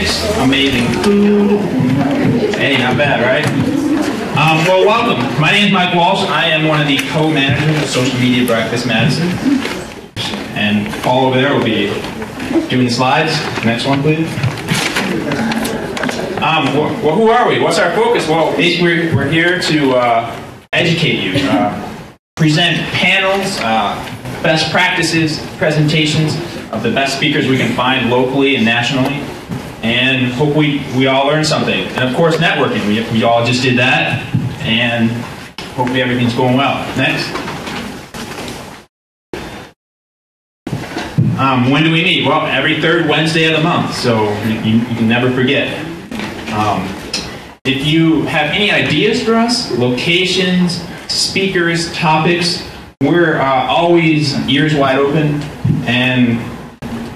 6, amazing food. Hey, not bad, right? Well, welcome. My name is Mike Walsh. I am one of the co-managers of Social Media Breakfast Madison. And Paul over there will be doing the slides. Next one, please. Well, who are we? What's our focus? Well, basically, we're here to educate you, present panels, best practices, presentations of the best speakers we can find locally and nationally, and hope we all learn something. And of course, networking. We all just did that, and hopefully everything's going well. Next. When do we meet? Well, every third Wednesday of the month, so you can never forget. If you have any ideas for us, locations, speakers, topics, we're always ears wide open, and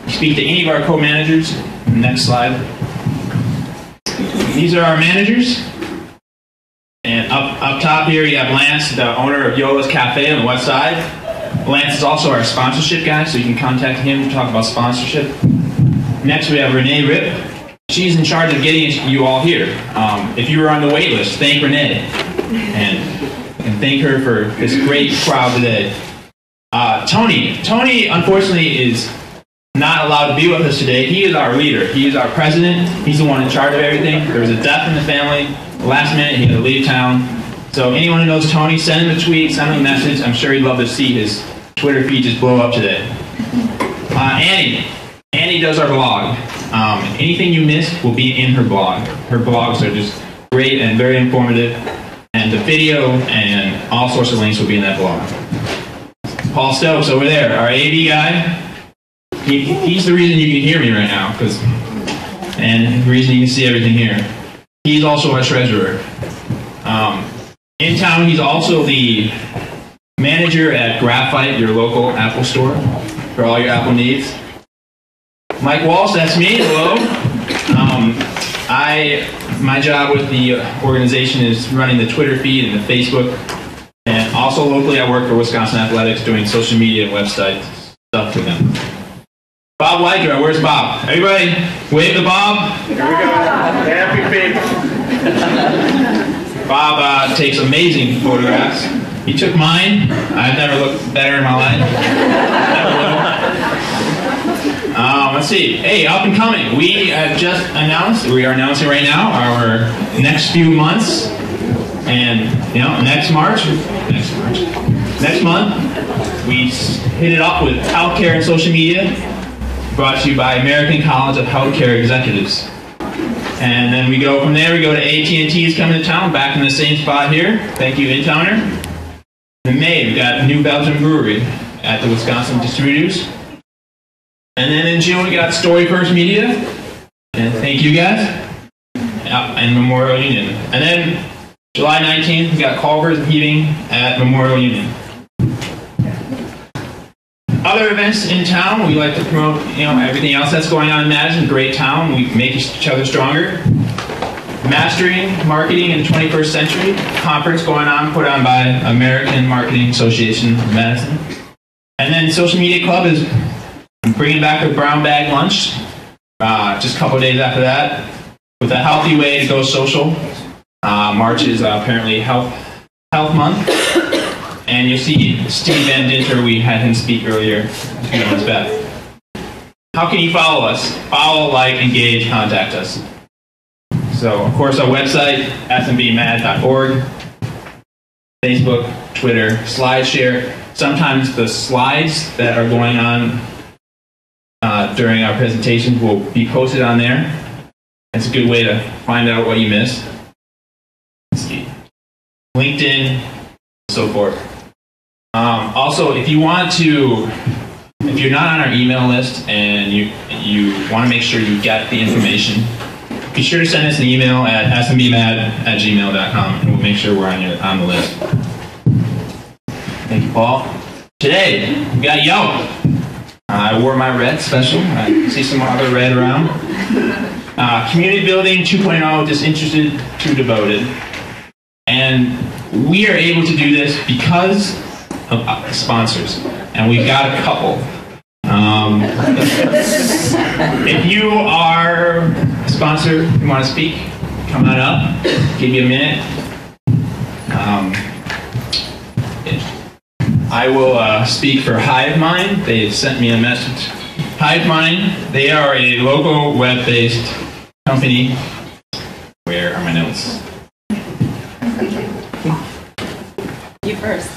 speak to any of our co-managers. Next slide. These are our managers. And up top here you have Lance, the owner of Yola's Cafe on the west side. Lance is also our sponsorship guy, so you can contact him to talk about sponsorship. Next we have Renee Rip. She's in charge of getting you all here. If you were on the wait list, thank Renee. And thank her for this great crowd today. Tony, unfortunately, is not allowed to be with us today. He is our leader. He is our president. He's the one in charge of everything. There was a death in the family. Last minute, he had to leave town. So anyone who knows Tony, send him a tweet, send him a message. I'm sure he'd love to see his Twitter feed just blow up today. Annie does our blog. Anything you missed will be in her blog. Her blogs are just great and very informative. And the video and all sorts of links will be in that blog. Paul Stokes over there, our AV guy. He's the reason you can hear me right now, and the reason you can see everything here. He's also our treasurer. In town, he's also the manager at Graphite, your local Apple store, for all your Apple needs. Mike Walsh, that's me. Hello. My job with the organization is running the Twitter feed and the Facebook, and also locally I work for Wisconsin Athletics doing social media and website stuff for them. Bob Wydra, where's Bob? Everybody, wave to Bob. Here we go. Happy people. Bob takes amazing photographs. He took mine. I've never looked better in my life. Never will. Let's see. Hey, up and coming. We have just announced, we are announcing right now our next few months. And, next month, we hit it up with healthcare and social media. Brought to you by American College of Healthcare Executives. And then we go from there, we go to AT&T's coming to town, back in the same spot here. Thank you, InTowner. In May, we got New Belgium Brewery at the Wisconsin Distributors. And then in June, we got Story First Media. And thank you guys. And Memorial Union. And then July 19th, we got Culver's Heating at Memorial Union. Other events in town, we like to promote, everything else that's going on in Madison. Great town. We make each other stronger. Mastering Marketing in the 21st Century conference going on, put on by American Marketing Association of Madison. And then Social Media Club is bringing back a brown bag lunch just a couple of days after that with a healthy way to go social. March is apparently Health Month. And you'll see Steve Van Dinter, we had him speak earlier. How can you follow us? Follow, like, engage, contact us. So, of course, our website, SMBMad.org, Facebook, Twitter, SlideShare. Sometimes the slides that are going on during our presentations will be posted on there. It's a good way to find out what you missed. Let's see. LinkedIn, so forth. Also, if you're not on our email list and you want to make sure you get the information, be sure to send us an email at smbmad@gmail.com and we'll make sure we're on the list. Thank you, Paul. Today, we got Yelp. I wore my red special. I see some other red around. Community Building 2.0, disinterested to devoted. And we are able to do this because of sponsors. And we've got a couple. If you are a sponsor who want to speak, come on up. Give you a minute. I will speak for HiveMind. They've sent me a message. HiveMind, they are a local web-based company. Where are my notes? You first.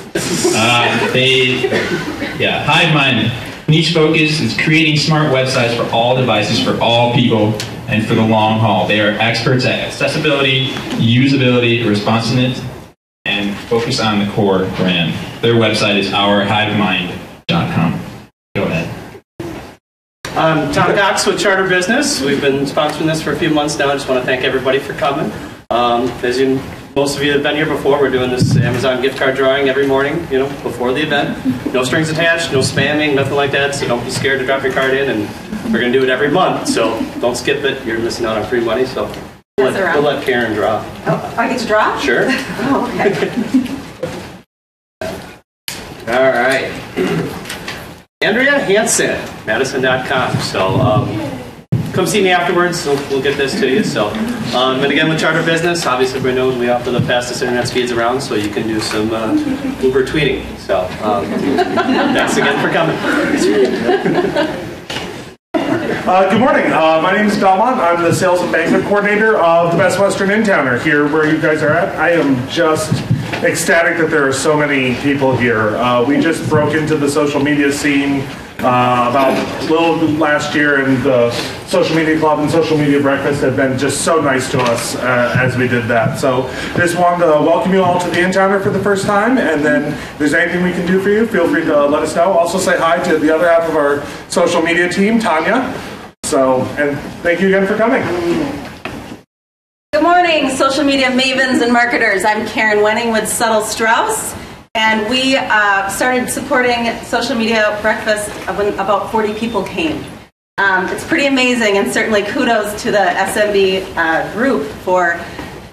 HiveMind, niche focus is creating smart websites for all devices, for all people, and for the long haul. They are experts at accessibility, usability, responsiveness, and focus on the core brand. Their website is ourhivemind.com. Go ahead. I'm Tom Cox with Charter Business. We've been sponsoring this for a few months now. I just want to thank everybody for coming. As most of you have been here before, we're doing this Amazon gift card drawing every morning, before the event. No strings attached, no spamming, nothing like that, so don't be scared to drop your card in, and we're going to do it every month, so don't skip it. You're missing out on free money, so we'll let Karen draw. Oh, I get to draw? Sure. Oh, okay. All right. Andrea Hansen, Madison.com. So come see me afterwards. We'll get this to you. So, and again, with Charter Business, obviously everybody knows we offer the fastest internet speeds around, so you can do some Uber tweeting. So thanks again for coming. Good morning. My name is Belmont. I'm the sales and banquet coordinator of the Best Western Intowner here where you guys are at. I am just ecstatic that there are so many people here. We just broke into the social media scene about a little last year, and the Social Media Club and Social Media Breakfast have been just so nice to us as we did that. So just wanted to welcome you all to the Intowner for the first time, and then if there's anything we can do for you, feel free to let us know. Also say hi to the other half of our social media team, Tanya. So, and thank you again for coming. Good morning, social media mavens and marketers. I'm Karen Wenning with Subtle Strauss, and we started supporting Social Media Breakfast when about 40 people came. It's pretty amazing, and certainly kudos to the SMB group for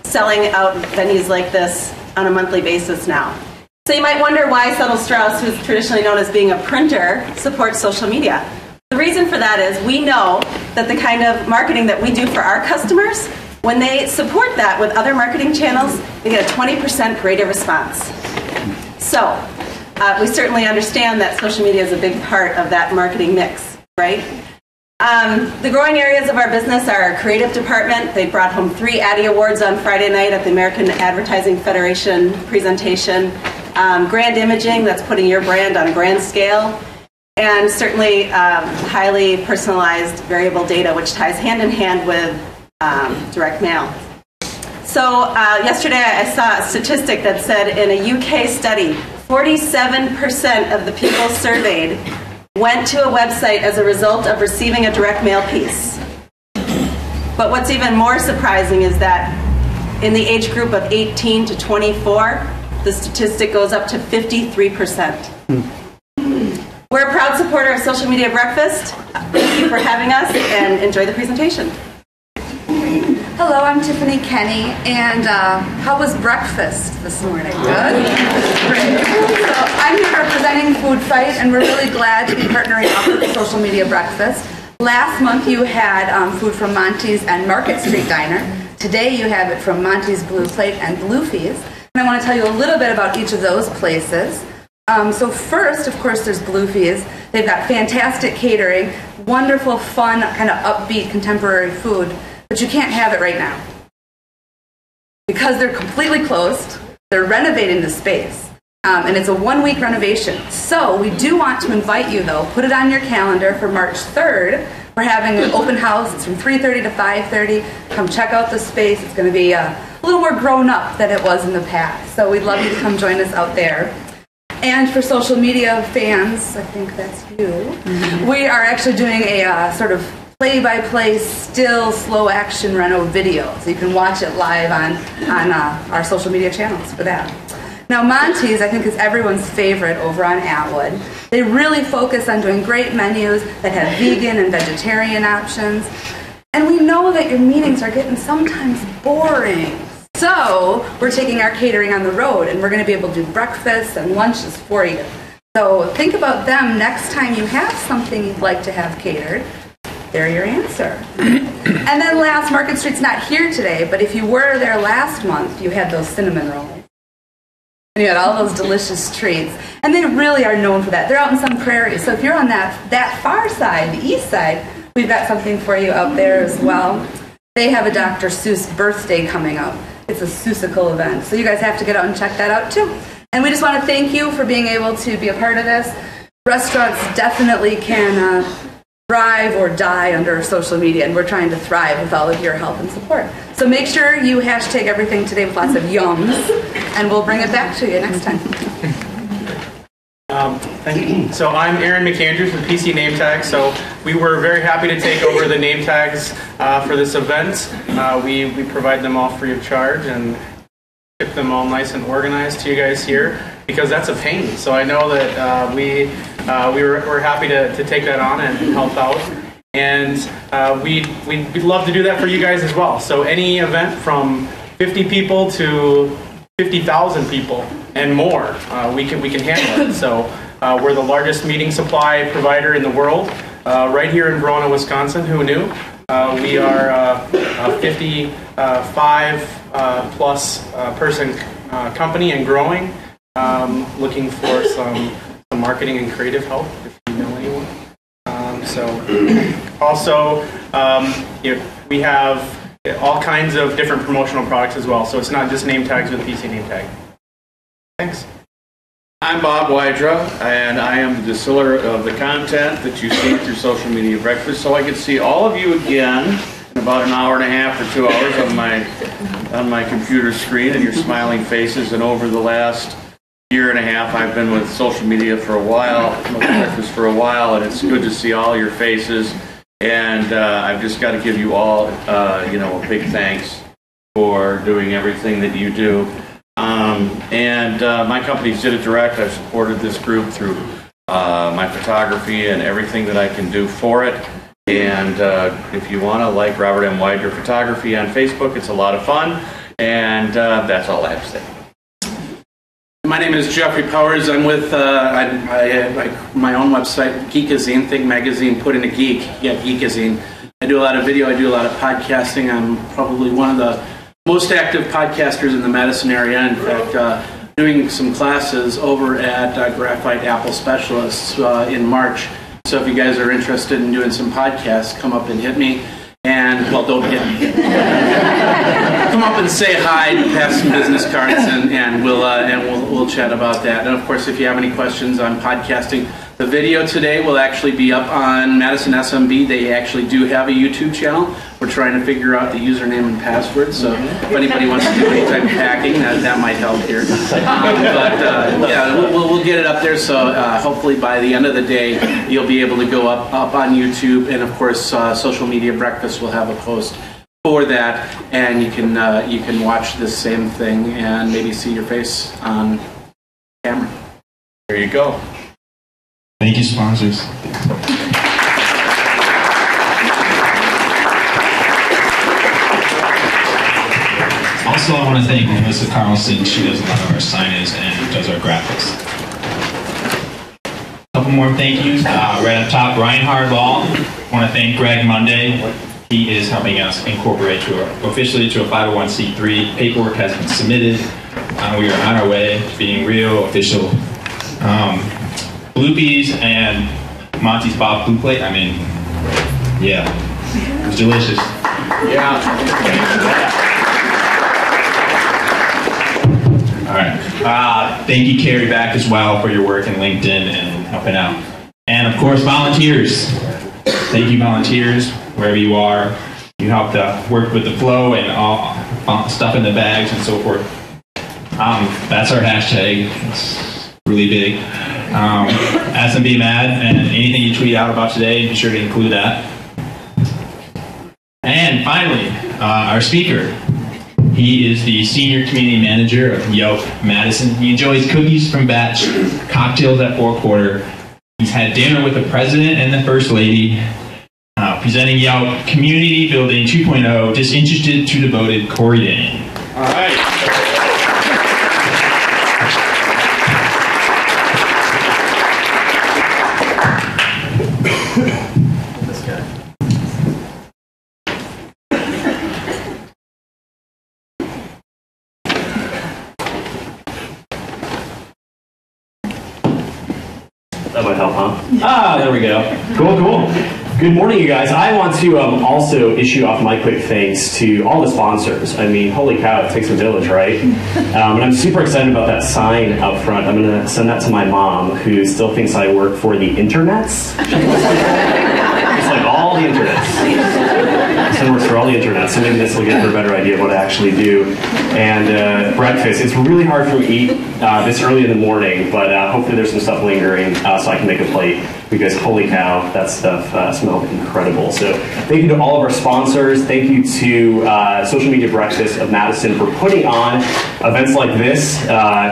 selling out venues like this on a monthly basis now. So you might wonder why Subtle Strauss, who's traditionally known as being a printer, supports social media. The reason for that is we know that the kind of marketing that we do for our customers, when they support that with other marketing channels, they get a 20% greater response. So we certainly understand that social media is a big part of that marketing mix, right? The growing areas of our business are our creative department. They brought home 3 Addy Awards on Friday night at the American Advertising Federation presentation. Brand imaging, that's putting your brand on a grand scale. And certainly highly personalized variable data, which ties hand in hand with direct mail. So yesterday I saw a statistic that said in a UK study, 47% of the people surveyed went to a website as a result of receiving a direct mail piece. But what's even more surprising is that in the age group of 18 to 24, the statistic goes up to 53%. We're a proud supporter of Social Media Breakfast. Thank you for having us, and enjoy the presentation. Hello, I'm Tiffany Kenny, and how was breakfast this morning? Good? Great. So I'm here representing Food Fight, and we're really glad to be partnering up with Social Media Breakfast. Last month you had food from Monty's and Market Street Diner. Today you have it from Monty's Blue Plate and Bluefies. And I want to tell you a little bit about each of those places. So first, of course, there's Bluefies. They've got fantastic catering, wonderful, fun, kind of upbeat, contemporary food, but you can't have it right now. Because they're completely closed, they're renovating the space, and it's a 1-week renovation. So we do want to invite you, though, put it on your calendar for March 3rd. We're having an open house. It's from 3:30 to 5:30. Come check out the space. It's going to be a little more grown up than it was in the past. So we'd love you to come join us out there. And for social media fans, I think that's you, we are actually doing a sort of play-by-play, still, slow-action reno video. So you can watch it live on our social media channels for that. Now, Monty's, I think, is everyone's favorite over on Atwood. They really focus on doing great menus that have vegan and vegetarian options. And we know that your meetings are getting sometimes boring. So we're taking our catering on the road, and we're going to be able to do breakfasts and lunches for you. So think about them next time you have something you'd like to have catered. they're your answer. And then last, Market Street's not here today, but if you were there last month, you had those cinnamon rolls. And you had all those delicious treats. And they really are known for that. They're out in some prairies. So if you're on that far side, the east side, we've got something for you out there as well. They have a Dr. Seuss birthday coming up. It's a Seussical event. So you guys have to get out and check that out too. And we just want to thank you for being able to be a part of this. Restaurants definitely can thrive or die under social media, and we're trying to thrive with all of your help and support. So make sure you hashtag everything today with lots of yums, and we'll bring it back to you next time. Thank you. So I'm Aaron McAndrews with PC Name Tags. So we were very happy to take over the name tags for this event. We provide them all free of charge and keep them all nice and organized to you guys here, because that's a pain. So I know that we're happy to take that on and help out. And we'd love to do that for you guys as well. So any event from 50 people to 50,000 people and more, we can handle it. So we're the largest meeting supply provider in the world, right here in Verona, Wisconsin. Who knew? We are a 55 plus person company and growing. Looking for some marketing and creative help if you know anyone. Also, we have all kinds of different promotional products as well. So it's not just name tags with PC Name Tag. Thanks. I'm Bob Wydra, and I am the distiller of the content that you see through Social Media Breakfast. So I can see all of you again in about an hour and a half or 2 hours on my computer screen, and your smiling faces. And over the last year and a half, I've been with social media for a while, breakfast for a while, and it's good to see all your faces. And I've just got to give you all, a big thanks for doing everything that you do. My company's Did It Direct. I've supported this group through my photography and everything that I can do for it. And if you want to like Robert M. Widener Photography on Facebook, it's a lot of fun. And that's all I have to say. My name is Jeffrey Powers. I'm with I have my own website, Geekazine, Think Magazine, put in a geek, yeah, Geekazine. I do a lot of video, I do a lot of podcasting. I'm probably one of the most active podcasters in the Madison area. In fact, doing some classes over at Graphite Apple Specialists in March. So if you guys are interested in doing some podcasts, come up and hit me. And, well, don't hit me. Come up and say hi, pass some business cards, and we'll chat about that. And of course, if you have any questions on podcasting, the video today will actually be up on Madison SMB. They actually do have a YouTube channel. We're trying to figure out the username and password, so if anybody wants to do any type of hacking, that might help here. We'll get it up there, so hopefully by the end of the day, you'll be able to go up on YouTube, and of course, Social Media Breakfast will have a post for that, and you can watch the same thing and maybe see your face on camera. There you go. Thank you, sponsors. Also, I want to thank Melissa Carlson. She does a lot of our signage and does our graphics. A couple more thank yous. Right up top, Reinhard Law. I want to thank Greg Monday. He is helping us incorporate officially to a 501c3. Paperwork has been submitted. We are on our way to being real, official. Bloopies and Monty's Bob Blue Plate. I mean, yeah, it was delicious. Yeah. All right. Thank you, Carrie, back as well for your work in LinkedIn and helping out. And of course, volunteers. Thank you, volunteers, wherever you are. You helped work with the flow and all stuff in the bags and so forth. That's our hashtag. It's really big. SMBMad, and anything you tweet out about today, be sure to include that. And finally, our speaker. He is the Senior Community Manager of Yelp Madison. He enjoys cookies from Batch, cocktails at 4-1/4. He's had dinner with the President and the First Lady. Presenting Yelp Community Building 2.0, Disinterested to Devoted, Corey Dane. All right. That might help, huh? Ah, there we go. Cool, cool. Good morning, you guys. I want to also issue off my quick thanks to all the sponsors. I mean, holy cow, it takes a village, right? And I'm super excited about that sign out front. I'm going to send that to my mom, who still thinks I work for the internets. It's like all the internets. So works for all the internet, so maybe this will give her a better idea of what I actually do. And breakfast, it's really hard for me to eat this early in the morning, but hopefully there's some stuff lingering so I can make a plate, because holy cow, that stuff smelled incredible. So thank you to all of our sponsors. Thank you to Social Media Breakfast of Madison for putting on events like this,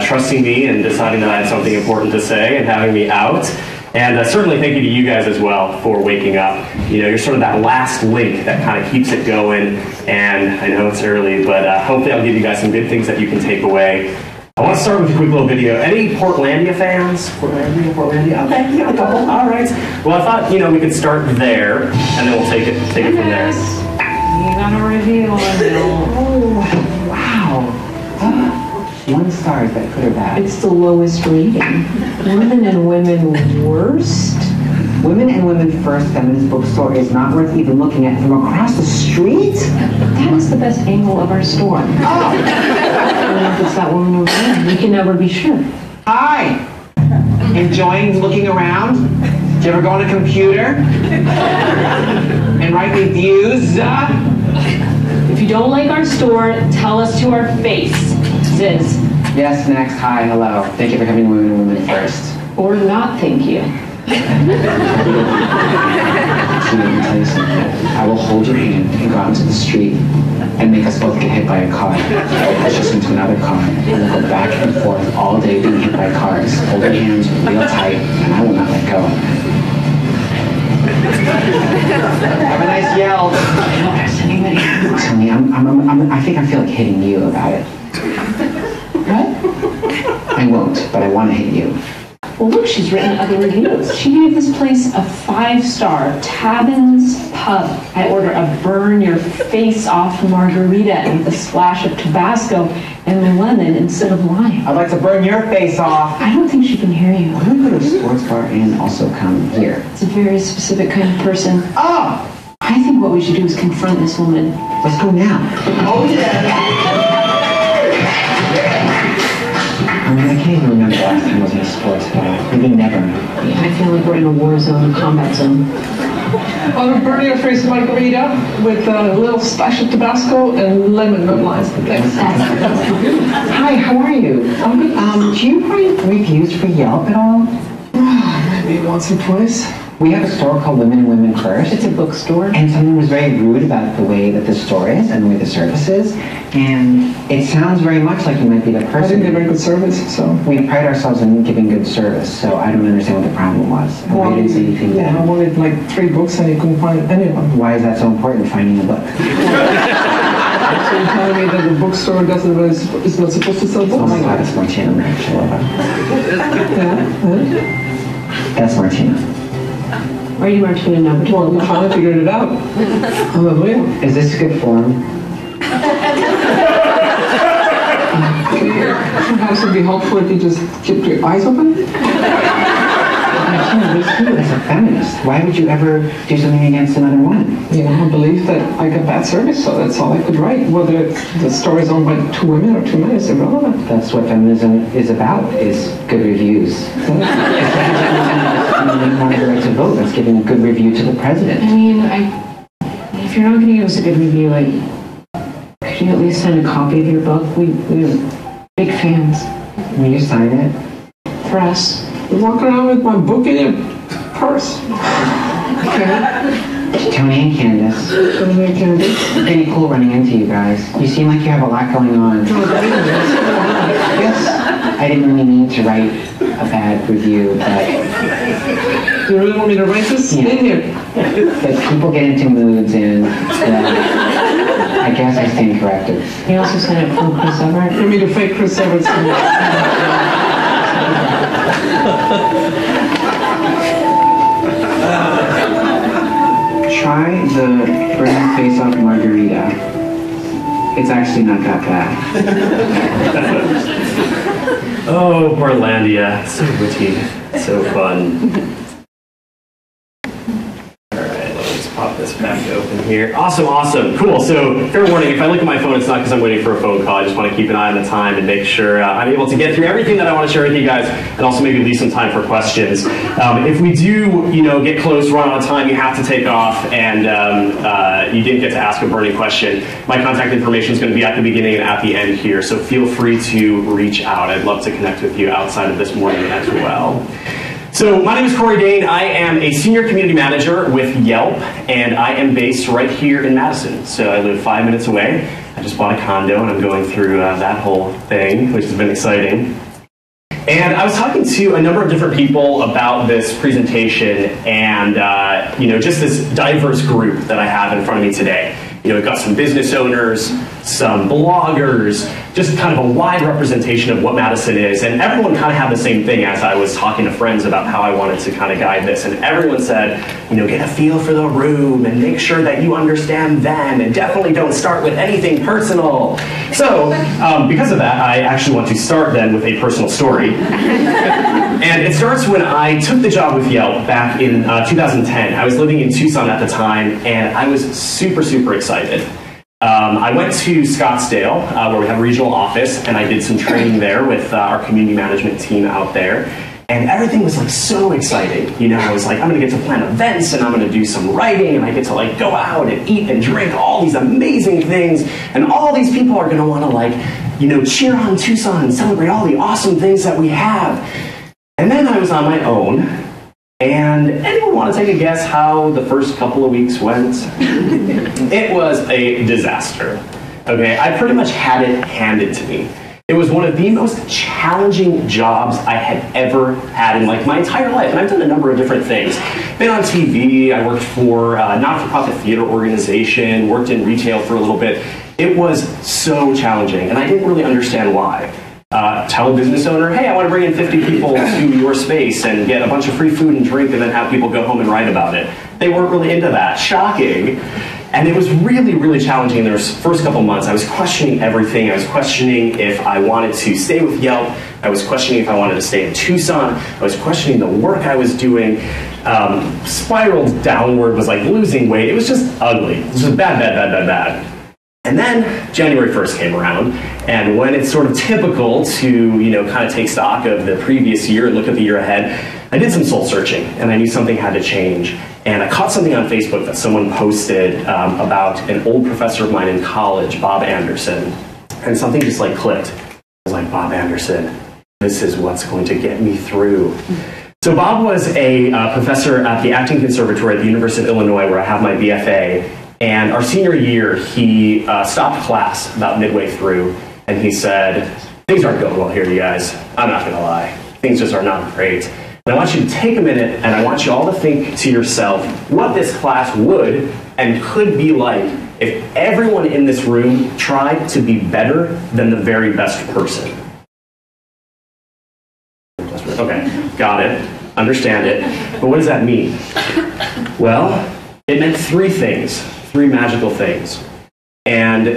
trusting me and deciding that I had something important to say and having me out. And certainly thank you to you guys as well for waking up. You know, you're sort of that last link that kind of keeps it going. And I know it's early, but hopefully I'll give you guys some good things that you can take away. I want to start with a quick little video. Any Portlandia fans? Portlandia? Okay, yeah, a couple. All right. Well, I thought, you know, we could start there, and then we'll take it from there. You gotta reveal it. Oh, wow. 1 star, is that good or bad? It's the lowest rating. Women and Women worst? Women and Women First Feminist Bookstore is not worth even looking at from across the street? That is the best angle of our store. Oh! I don't know if it's that woman over there. We can never be sure. Hi! Enjoying looking around? Do you ever go on a computer? And write reviews? If you don't like our store, tell us to our face. Ziz. Yes, next. Hi, hello. Thank you for having Women and Women First. Or not, thank you. Let me tell you something. I will hold your hand and go out into the street and make us both get hit by a car. I'll push us into another car and we'll go back and forth all day being hit by cars. Hold your hands real tight and I will not let go. Have a nice Yelp. Tony, I think I feel like hitting you about it. What? I won't, but I want to hit you. Well, look, she's written other reviews. She gave this place a 5-star. Tabin's Pub. I order a burn-your-face-off margarita with a splash of Tabasco and lemon instead of lime. I'd like to burn your face off. I don't think she can hear you. I'm going to go to a sports bar and also come here. It's a very specific kind of person. Oh! I think what we should do is confront this woman. Let's go now. Oh, yeah! I mean, I can't even remember the last time I was in a sports bar. Maybe never. Yeah, I feel like we're in a war zone, a combat zone. I'll burn your face margarita with a little splash of Tabasco and lemon, not lime. Thanks. Hi, how are you? Do you write reviews for Yelp at all? Maybe once or twice. We have a store called Women and Women First. It's a bookstore. And someone was very rude about the way that the store is and the way the service is. And it sounds very much like you might be the person. I didn't give very good service, so. We pride ourselves in giving good service, so I don't understand what the problem was. Well, I didn't say anything bad. I wanted like 3 books and you couldn't find anyone. Why is that so important, finding a book? So you're telling me that the bookstore is not supposed to sell books? Oh my God, it's Martina Merch. I love her. Yeah? That's Martina. Why are you Martina now? Well, we finally figured it out. Hallelujah. Is this a good form? Perhaps it would be helpful if you just kept your eyes open. As a feminist, why would you ever do something against another woman? You know, I believe that I got bad service, so that's all I could write. Whether the story is owned by 2 women or 2 men is irrelevant. That's what feminism is about, is good reviews. It's like women wanted the right to vote. That's giving a good review to the president. I mean, if you're not going to give us a good review, could you at least send a copy of your book? We're big fans. Will you sign it? For us. Walk around with my book in your purse. Okay. Tony and Candace. Tony and Candace. Pretty cool running into you guys. You seem like you have a lot going on. Yes. I didn't really mean to write a bad review, but... You really want me to write this? Yeah. In here. But people get into moods and... I guess I stand corrected. You also sent it from Chris Everett. For me to fake Chris Everett's. Try the burn face off margarita. It's actually not that bad. Oh, Portlandia. So witty. So So fun. Pop this back open here. Awesome. Cool. So, fair warning, if I look at my phone, it's not because I'm waiting for a phone call. I just want to keep an eye on the time and make sure I'm able to get through everything that I want to share with you guys, and also maybe leave some time for questions. If we do, get close, run out of time, you have to take off, and you didn't get to ask a burning question, my contact information is going to be at the beginning and at the end here, so feel free to reach out. I'd love to connect with you outside of this morning as well. So my name is Dane. I am a senior community manager with Yelp, and I am based right here in Madison. So I live 5 minutes away. I just bought a condo, and I'm going through that whole thing, which has been exciting. And I was talking to a number of different people about this presentation, and just this diverse group that I have in front of me today. We've got some business owners, some bloggers, just kind of a wide representation of what Madison is. And everyone kind of had the same thing as I was talking to friends about how I wanted to kind of guide this. And everyone said, get a feel for the room and make sure that you understand them, and definitely don't start with anything personal. So because of that, I actually want to start then with a personal story. And it starts when I took the job with Yelp back in 2010. I was living in Tucson at the time, and I was super, super excited. I went to Scottsdale, where we have a regional office, and I did some training there with our community management team out there. And everything was so exciting. I was I'm going to get to plan events, and I'm going to do some writing, and I get to go out and eat and drink all these amazing things. And all these people are going to want to cheer on Tucson and celebrate all the awesome things that we have. And then I was on my own, and anyone want to take a guess how the first couple of weeks went? It was a disaster. Okay, I pretty much had it handed to me. It was one of the most challenging jobs I had ever had in my entire life, and I've done a number of different things. Been on TV, I worked for a not-for-profit theater organization, worked in retail for a little bit. It was so challenging, and I didn't really understand why. Tell a business owner, hey, I want to bring in 50 people to your space and get a bunch of free food and drink and then have people go home and write about it. They weren't really into that. Shocking. And it was really, really challenging in the first couple months. I was questioning everything. I was questioning if I wanted to stay with Yelp. I was questioning if I wanted to stay in Tucson. I was questioning the work I was doing. Spiraled downward, was losing weight. It was just ugly. It was just bad. And then January 1st came around, and when it's sort of typical to, kind of take stock of the previous year and look at the year ahead, I did some soul searching, and I knew something had to change. And I caught something on Facebook that someone posted about an old professor of mine in college, Bob Anderson, and something just clicked. I was like, Bob Anderson, this is what's going to get me through. So Bob was a professor at the Acting Conservatory at the University of Illinois, where I have my BFA. And our senior year, he stopped class about midway through, and he said, things aren't going well here, you guys. I'm not going to lie. Things just are not great. And I want you to take a minute, and I want you all to think to yourself what this class would and could be like if everyone in this room tried to be better than the very best person. Okay, got it, understand it. But what does that mean? Well, it meant three things. Three magical things. And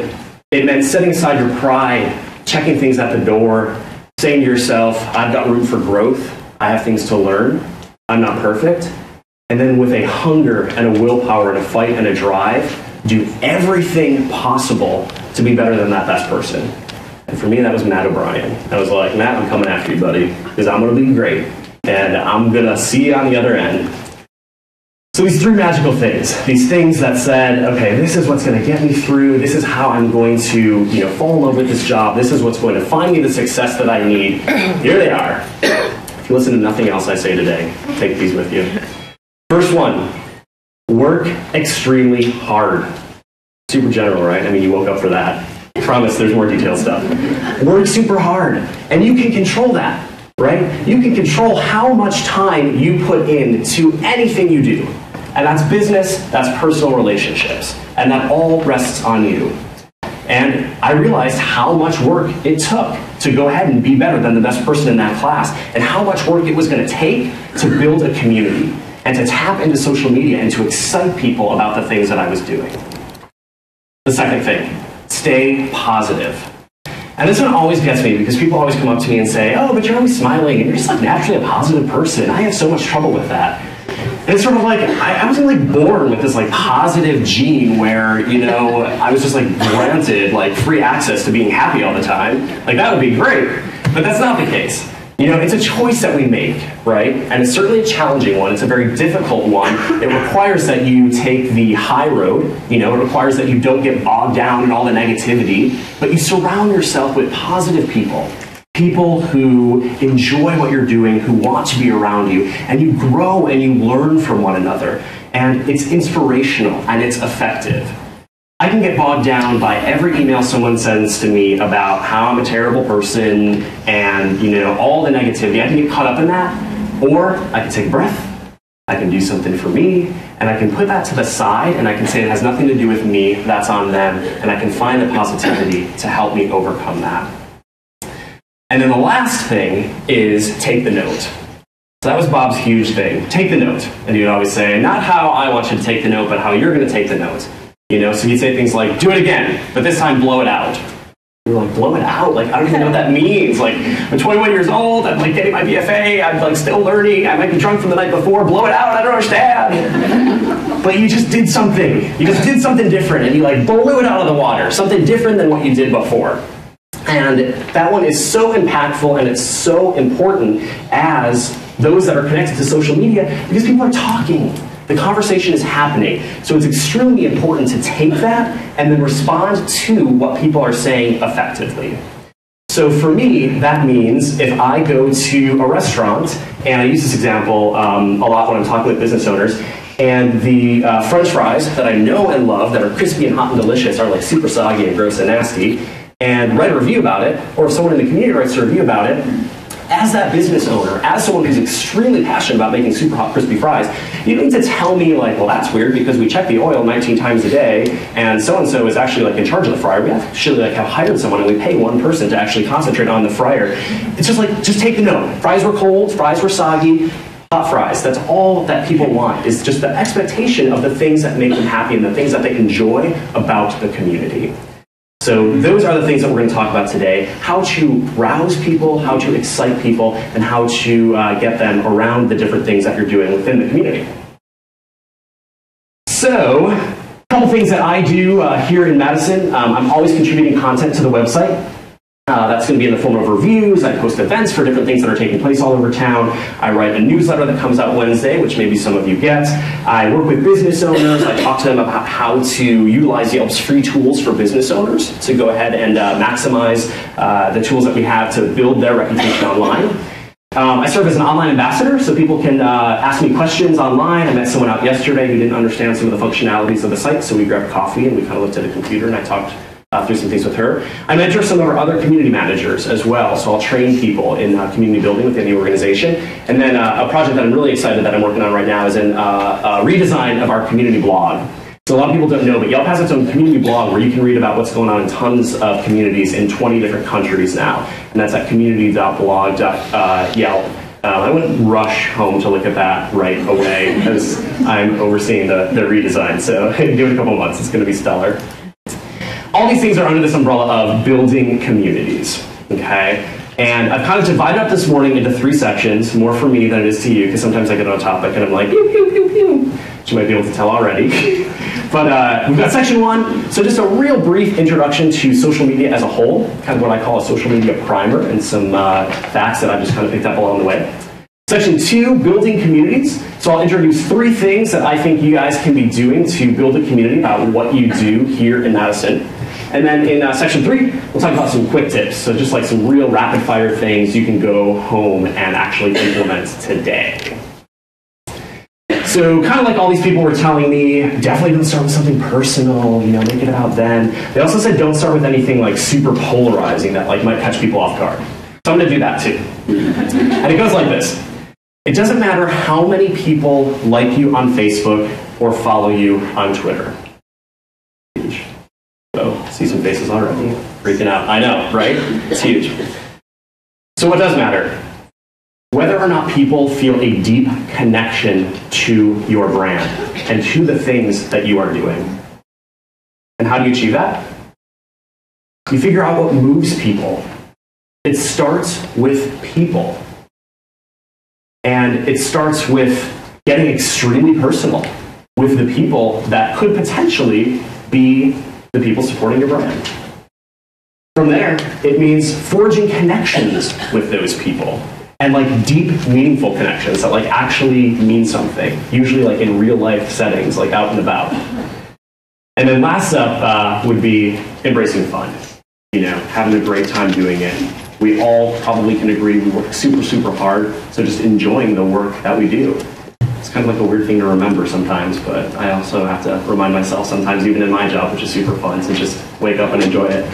it meant setting aside your pride, checking things at the door, saying to yourself, I've got room for growth, I have things to learn, I'm not perfect. And then with a hunger and a willpower and a fight and a drive, do everything possible to be better than that best person. And for me, that was Matt O'Brien. I was like, Matt, I'm coming after you, buddy, because I'm going to be great, and I'm going to see you on the other end. So these three magical things, these things that said, okay, this is what's going to get me through, this is how I'm going to, fall in love with this job, this is what's going to find me the success that I need. Here they are. If you listen to nothing else I say today, take these with you. First one, work extremely hard. Super general, right? I mean, you woke up for that. I promise there's more detailed stuff. Work super hard, and you can control that, right? You can control how much time you put into anything you do. And that's business, that's personal relationships, and that all rests on you. And I realized how much work it took to go ahead and be better than the best person in that class, and how much work it was going to take to build a community, and to tap into social media and to excite people about the things that I was doing. The second thing, stay positive. And this one always gets me because people always come up to me and say, oh, but you're always smiling and you're just like naturally a positive person. I have so much trouble with that. And it's sort of like, I wasn't like born with this like positive gene where, you know, I was just like granted like free access to being happy all the time. Like that would be great, but that's not the case. You know, it's a choice that we make, right? And it's certainly a challenging one. It's a very difficult one. It requires that you take the high road. You know, it requires that you don't get bogged down in all the negativity, but you surround yourself with positive people. People who enjoy what you're doing, who want to be around you, and you grow and you learn from one another. And it's inspirational and it's effective. I can get bogged down by every email someone sends to me about how I'm a terrible person and, you know, all the negativity. I can get caught up in that, or I can take a breath, I can do something for me, and I can put that to the side and I can say it has nothing to do with me, that's on them, and I can find the positivity to help me overcome that. And then the last thing is take the note. So that was Bob's huge thing. Take the note. And he would always say, not how I want you to take the note, but how you're going to take the note. You know, so he'd say things like, do it again, but this time blow it out. You're like, blow it out? Like, I don't even know what that means. Like, I'm 21 years old, I'm like getting my BFA, I'm like still learning, I might be drunk from the night before, blow it out, I don't understand. But you just did something. You just did something different, and you like blew it out of the water. Something different than what you did before. And that one is so impactful and it's so important as those that are connected to social media because people are talking. The conversation is happening. So it's extremely important to take that and then respond to what people are saying effectively. So for me, that means if I go to a restaurant, and I use this example a lot when I'm talking with business owners, and the French fries that I know and love that are crispy and hot and delicious are like super soggy and gross and nasty, and write a review about it, or if someone in the community writes a review about it, as that business owner, as someone who's extremely passionate about making super hot crispy fries, you don't need to tell me like, well, that's weird because we check the oil 19 times a day and so-and-so is actually like in charge of the fryer. We actually like have hired someone and we pay one person to actually concentrate on the fryer. It's just like, just take the note. Fries were cold, fries were soggy, hot fries. That's all that people want, is just the expectation of the things that make them happy and the things that they enjoy about the community. So those are the things that we're going to talk about today. How to rouse people, how to excite people, and how to get them around the different things that you're doing within the community. So, a couple things that I do here in Madison. I'm always contributing content to the website. That's going to be in the form of reviews. I post events for different things that are taking place all over town. I write a newsletter that comes out Wednesday, which maybe some of you get. I work with business owners. I talk to them about how to utilize Yelp's free tools for business owners to go ahead and maximize the tools that we have to build their reputation online. I serve as an online ambassador, so people can ask me questions online. I met someone out yesterday who didn't understand some of the functionalities of the site, so we grabbed coffee and we kind of looked at a computer and I talked through some things with her. I mentor some of our other community managers as well, so I'll train people in community building within the organization. And then a project that I'm really excited that I'm working on right now is a redesign of our community blog. So a lot of people don't know, but Yelp has its own community blog where you can read about what's going on in tons of communities in 20 different countries now. And that's at community.blog.yelp. I wouldn't rush home to look at that right away because I'm overseeing the redesign. So give it a couple months, it's going to be stellar. All these things are under this umbrella of building communities, okay? And I've kind of divided up this morning into 3 sections, more for me than it is to you, because sometimes I get on a topic and I'm like, pew, pew, pew, pew, which you might be able to tell already. But we've got section 1, so just a real brief introduction to social media as a whole, kind of what I call a social media primer, and some facts that I've just kind of picked up along the way. Section 2, building communities. So I'll introduce 3 things that I think you guys can be doing to build a community about what you do here in Madison. And then in section 3, we'll talk about some quick tips. So just like some real rapid fire things you can go home and actually implement today. So kind of like all these people were telling me, definitely don't start with something personal, you know, make it about them. They also said don't start with anything like super polarizing that like might catch people off guard. So I'm going to do that too. And it goes like this. It doesn't matter how many people like you on Facebook or follow you on Twitter. Oh, see some faces already. Freaking out. I know, right? It's huge. So what does matter? Whether or not people feel a deep connection to your brand and to the things that you are doing. And how do you achieve that? You figure out what moves people. It starts with people. And it starts with getting extremely personal with the people that could potentially be the people supporting your brand. From there, it means forging connections with those people. And like deep, meaningful connections that like actually mean something. Usually like in real life settings, like out and about. And then last up would be embracing fun. You know, having a great time doing it. We all probably can agree we work super, super hard. So just enjoying the work that we do. It's kind of like a weird thing to remember sometimes, but I also have to remind myself sometimes, even in my job, which is super fun, to just wake up and enjoy it.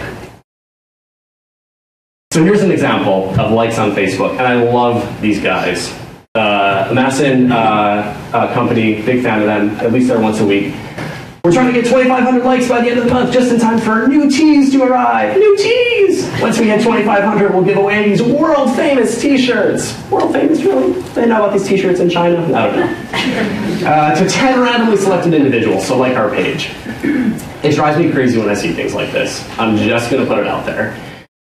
So here's an example of likes on Facebook, and I love these guys. Madison company, big fan of them, at least there once a week. We're trying to get 2,500 likes by the end of the month, just in time for new teas to arrive. New teas! Once we hit 2,500, we'll give away these world-famous t-shirts. World-famous, really? They know about these t-shirts in China? I don't know. To 10 randomly selected individuals, so like our page. It drives me crazy when I see things like this. I'm just going to put it out there.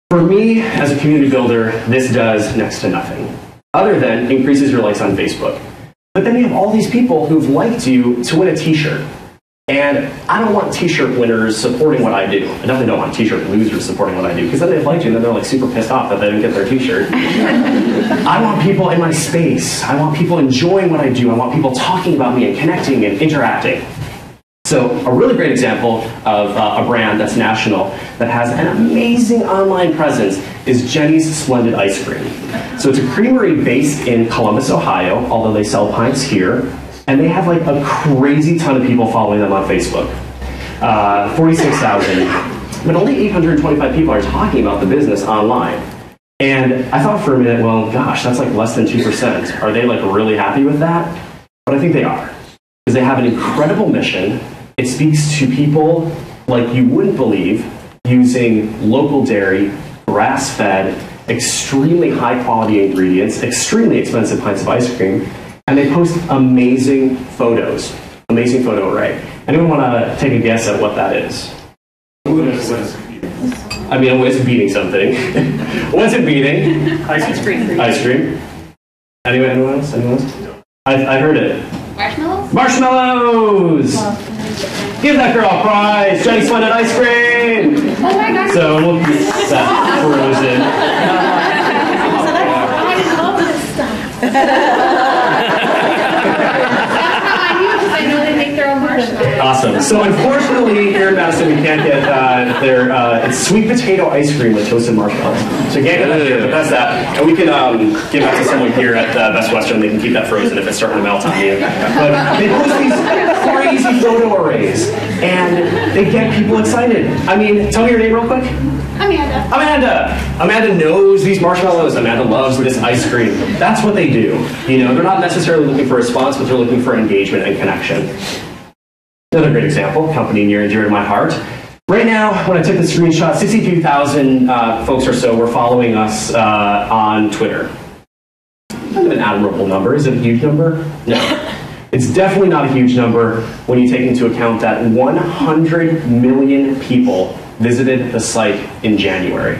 For me, as a community builder, this does next to nothing, other than increases your likes on Facebook. But then you have all these people who've liked you to win a t-shirt. And I don't want t-shirt winners supporting what I do. I definitely don't want t-shirt losers supporting what I do, because then they've liked you and then they're like super pissed off that they didn't get their t-shirt. I want people in my space. I want people enjoying what I do. I want people talking about me and connecting and interacting. So a really great example of a brand that's national that has an amazing online presence is Jenny's Splendid Ice Cream. So it's a creamery based in Columbus, Ohio, although they sell pints here. And they have like a crazy ton of people following them on Facebook. 46,000. But only 825 people are talking about the business online. And I thought for a minute, well, gosh, that's like less than 2%. Are they like really happy with that? But I think they are. Because they have an incredible mission. It speaks to people like you wouldn't believe, using local dairy, grass-fed, extremely high-quality ingredients, extremely expensive pints of ice cream, and they post amazing photos, amazing photo array. Anyone want to take a guess at what that is? I mean, it's beating something. What's it beating? Ice cream. Ice cream. Anyone else? Anyone else? I heard it. Marshmallows? Marshmallows! Give that girl a prize! Jenny's Splendid Ice Cream! Oh my gosh. So we'll keep that frozen. I love this stuff. That's how I knew, because I know they make their own marshmallows. Awesome. So unfortunately, here in Madison, we can't get it's sweet potato ice cream with toasted marshmallows. So you can't get that here, but that's that. And we can give that to someone here at Best Western. They can keep that frozen if it's starting to melt on you. But they post these crazy photo arrays, and they get people excited. I mean, tell me your name real quick. Amanda. Amanda knows these marshmallows. Amanda loves this ice cream. That's what they do. You know, they're not necessarily looking for a response, but they're looking for engagement and connection. Another great example, company near and dear to my heart. Right now, when I took the screenshot, 62,000 folks or so were following us on Twitter. Kind of an admirable number. Is it a huge number? No. It's definitely not a huge number when you take into account that 100 million people visited the site in January.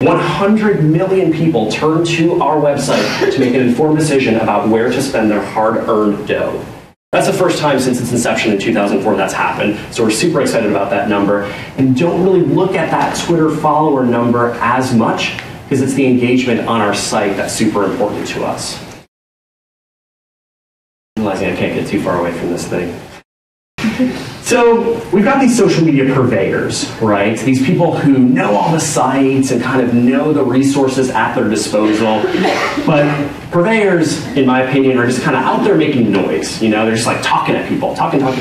100 million people turned to our website to make an informed decision about where to spend their hard-earned dough. That's the first time since its inception in 2004 that's happened, so we're super excited about that number. And don't really look at that Twitter follower number as much, because it's the engagement on our site that's super important to us. Realizing I can't get too far away from this thing. So we've got these social media purveyors, right? These people who know all the sites and kind of know the resources at their disposal. But purveyors, in my opinion, are just kind of out there making noise. You know, they're just like talking at people, talking, like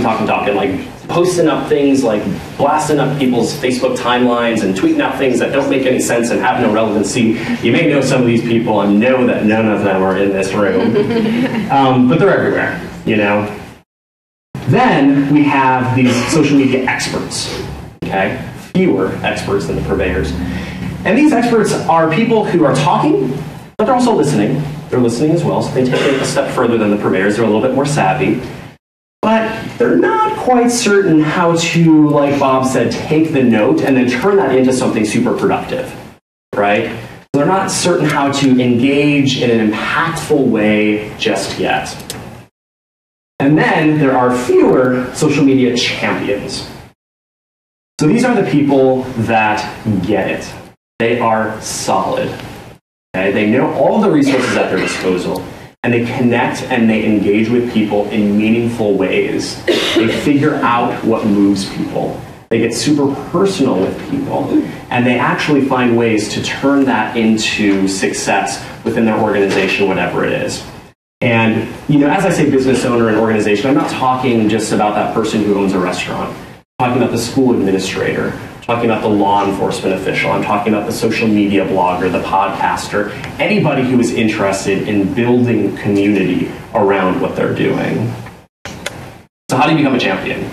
posting up things, like blasting up people's Facebook timelines and tweeting out things that don't make any sense and have no relevancy. You may know some of these people and know that none of them are in this room. But they're everywhere, you know? Then we have these social media experts, okay? Fewer experts than the purveyors. And these experts are people who are talking, but they're also listening. They're listening as well, so they take it a step further than the purveyors. They're a little bit more savvy. But they're not quite certain how to, like Bob said, take the note and then turn that into something super productive, right? They're not certain how to engage in an impactful way just yet. And then there are fewer social media champions. So these are the people that get it. They are solid. Okay? They know all the resources at their disposal, and they connect and they engage with people in meaningful ways. They figure out what moves people. They get super personal with people, and they actually find ways to turn that into success within their organization, whatever it is. And, you know, as I say business owner and organization, I'm not talking just about that person who owns a restaurant. I'm talking about the school administrator. I'm talking about the law enforcement official. I'm talking about the social media blogger, the podcaster, anybody who is interested in building community around what they're doing. So how do you become a champion?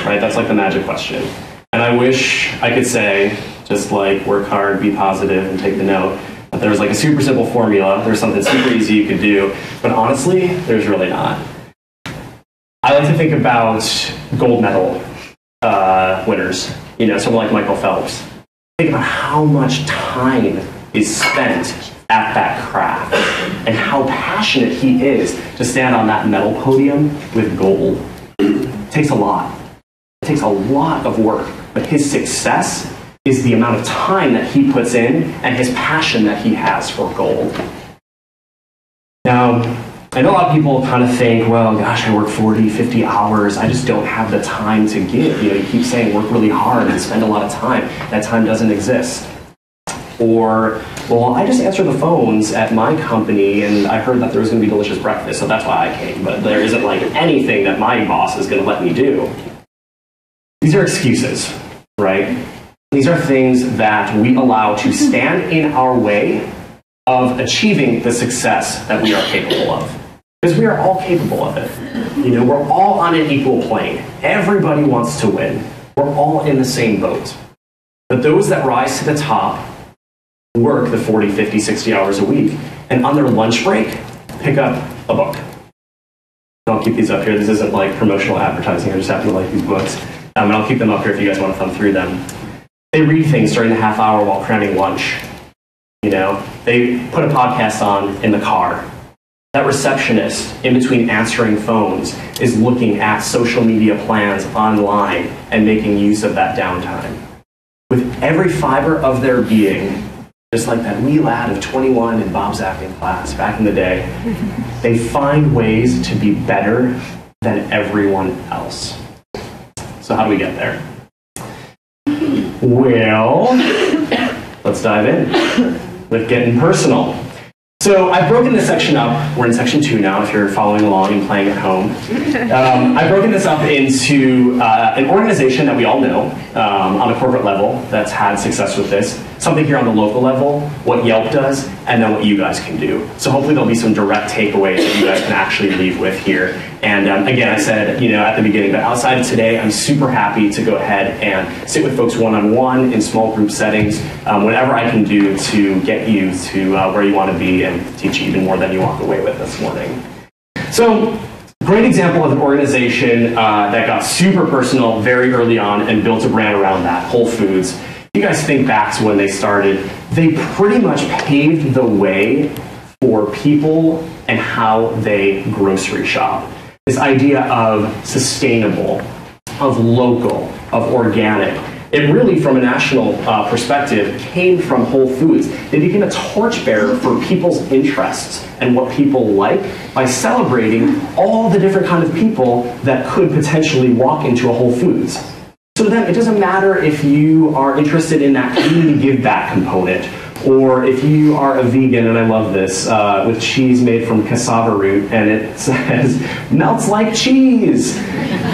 Right? That's like the magic question. And I wish I could say, just like work hard, be positive, and take the note, that there's like a super simple formula, there's something super easy you could do, but honestly, there's really not. I like to think about gold medal winners, you know, someone like Michael Phelps. Think about how much time is spent at that craft and how passionate he is to stand on that medal podium with gold. It takes a lot. It takes a lot of work, but his success is the amount of time that he puts in and his passion that he has for gold. Now, I know a lot of people kind of think, well, gosh, I work 40, 50 hours. I just don't have the time to give. You know, you keep saying work really hard and spend a lot of time. That time doesn't exist. Or, well, I just answer the phones at my company and I heard that there was going to be delicious breakfast, so that's why I came. But there isn't like anything that my boss is going to let me do. These are excuses, right? These are things that we allow to stand in our way of achieving the success that we are capable of. Because we are all capable of it. You know, we're all on an equal plane. Everybody wants to win. We're all in the same boat. But those that rise to the top work the 40, 50, 60 hours a week, and on their lunch break, pick up a book. I'll keep these up here. This isn't like promotional advertising. I just happen to like these books. And I'll keep them up here if you guys want to thumb through them. They read things during the half hour while cramming lunch. You know, they put a podcast on in the car. That receptionist, in between answering phones, is looking at social media plans online and making use of that downtime. With every fiber of their being, just like that wee lad of 21 in Bob's acting class back in the day, they find ways to be better than everyone else. So how do we get there? Well, let's dive in with getting personal. So I've broken this section up. We're in section 2 now, if you're following along and playing at home. I've broken this up into an organization that we all know on a corporate level that's had success with this, something here on the local level, what Yelp does, and then what you guys can do. So hopefully there'll be some direct takeaways that you guys can actually leave with here. And again, I said, you know, at the beginning, but outside of today, I'm super happy to go ahead and sit with folks one-on-one in small group settings, whatever I can do to get you to where you want to be and teach you even more than you walk away with this morning. So, great example of an organization that got super personal very early on and built a brand around that, Whole Foods. If you guys think back to when they started, they pretty much paved the way for people and how they grocery shop. This idea of sustainable, of local, of organic. It really, from a national perspective, came from Whole Foods. They became a torchbearer for people's interests and what people like by celebrating all the different kinds of people that could potentially walk into a Whole Foods. So to them, it doesn't matter if you are interested in that community give back component, or if you are a vegan, and I love this, with cheese made from cassava root, and it says, melts like cheese.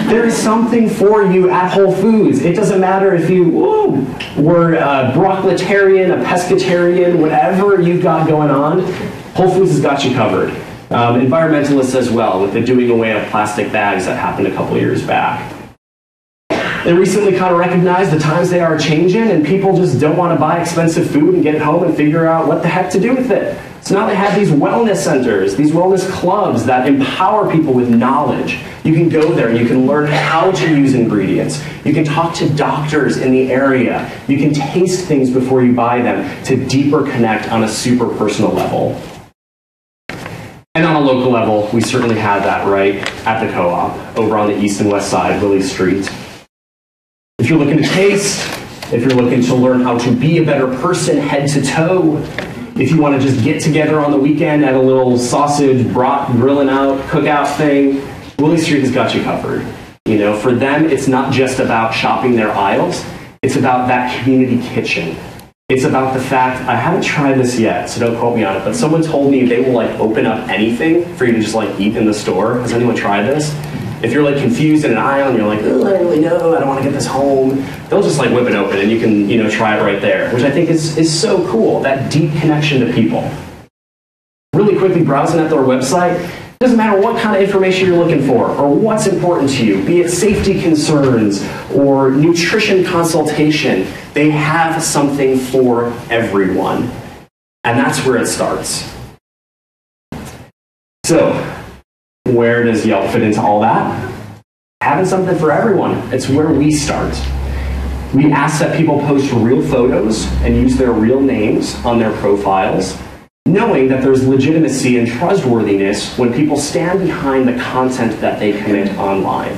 There is something for you at Whole Foods. It doesn't matter if you were a broccolitarian, a pescatarian, whatever you've got going on, Whole Foods has got you covered. Environmentalists as well, with the doing away of plastic bags that happened a couple years back. They recently kind of recognized the times they are changing and people just don't want to buy expensive food and get it home and figure out what the heck to do with it. So now they have these wellness centers, these wellness clubs that empower people with knowledge. You can go there and you can learn how to use ingredients. You can talk to doctors in the area. You can taste things before you buy them to deeper connect on a super personal level. And on a local level, we certainly have that right at the co-op, over on the east and west side, Willie Street. If you're looking to taste, if you're looking to learn how to be a better person head to toe, if you want to just get together on the weekend at a little sausage, brat, grilling out, cookout thing, Willie Street has got you covered. You know, for them, it's not just about shopping their aisles, it's about that community kitchen. It's about the fact, I haven't tried this yet, so don't quote me on it, but someone told me they will like open up anything for you to just like eat in the store. Has anyone tried this? If you're like confused in an aisle and you're like, oh, I don't really know, I don't want to get this home, they'll just like whip it open and you can, you know, try it right there, which I think is so cool, that deep connection to people. Really quickly browsing at their website, it doesn't matter what kind of information you're looking for or what's important to you, be it safety concerns or nutrition consultation, they have something for everyone. And that's where it starts. So, where does Yelp fit into all that? Having something for everyone. It's where we start. We ask that people post real photos and use their real names on their profiles, knowing that there's legitimacy and trustworthiness when people stand behind the content that they commit online.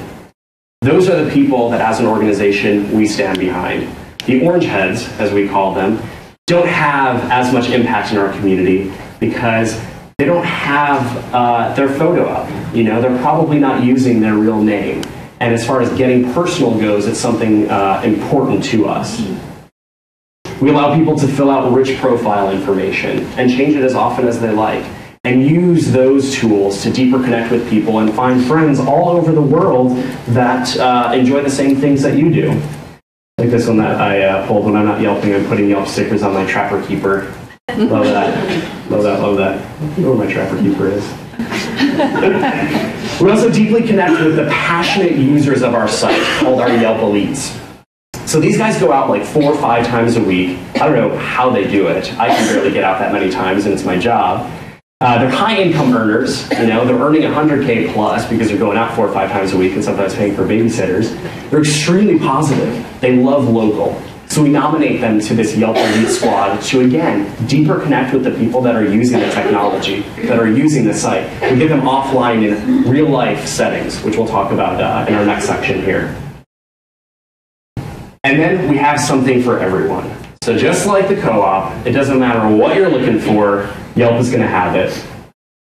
Those are the people that, as an organization, we stand behind. The orange heads, as we call them, don't have as much impact in our community because they don't have their photo up. You know, they're probably not using their real name. And as far as getting personal goes, it's something important to us. We allow people to fill out rich profile information and change it as often as they like, and use those tools to deeper connect with people and find friends all over the world that enjoy the same things that you do. Like this one that I pulled when I'm not Yelping, I'm putting Yelp stickers on my Trapper Keeper. Love that. Love that, love that. I know where my Trapper Keeper is. We also deeply connect with the passionate users of our site, called our Yelp Elites. So these guys go out like 4 or 5 times a week. I don't know how they do it. I can barely get out that many times, and it's my job. They're high-income earners. You know, they're earning 100K plus because they're going out 4 or 5 times a week and sometimes paying for babysitters. They're extremely positive. They love local. So we nominate them to this Yelp Elite Squad to, again, deeper connect with the people that are using the technology, that are using the site. We get them offline in real-life settings, which we'll talk about in our next section here. And then we have something for everyone. So just like the co-op, it doesn't matter what you're looking for, Yelp is going to have it.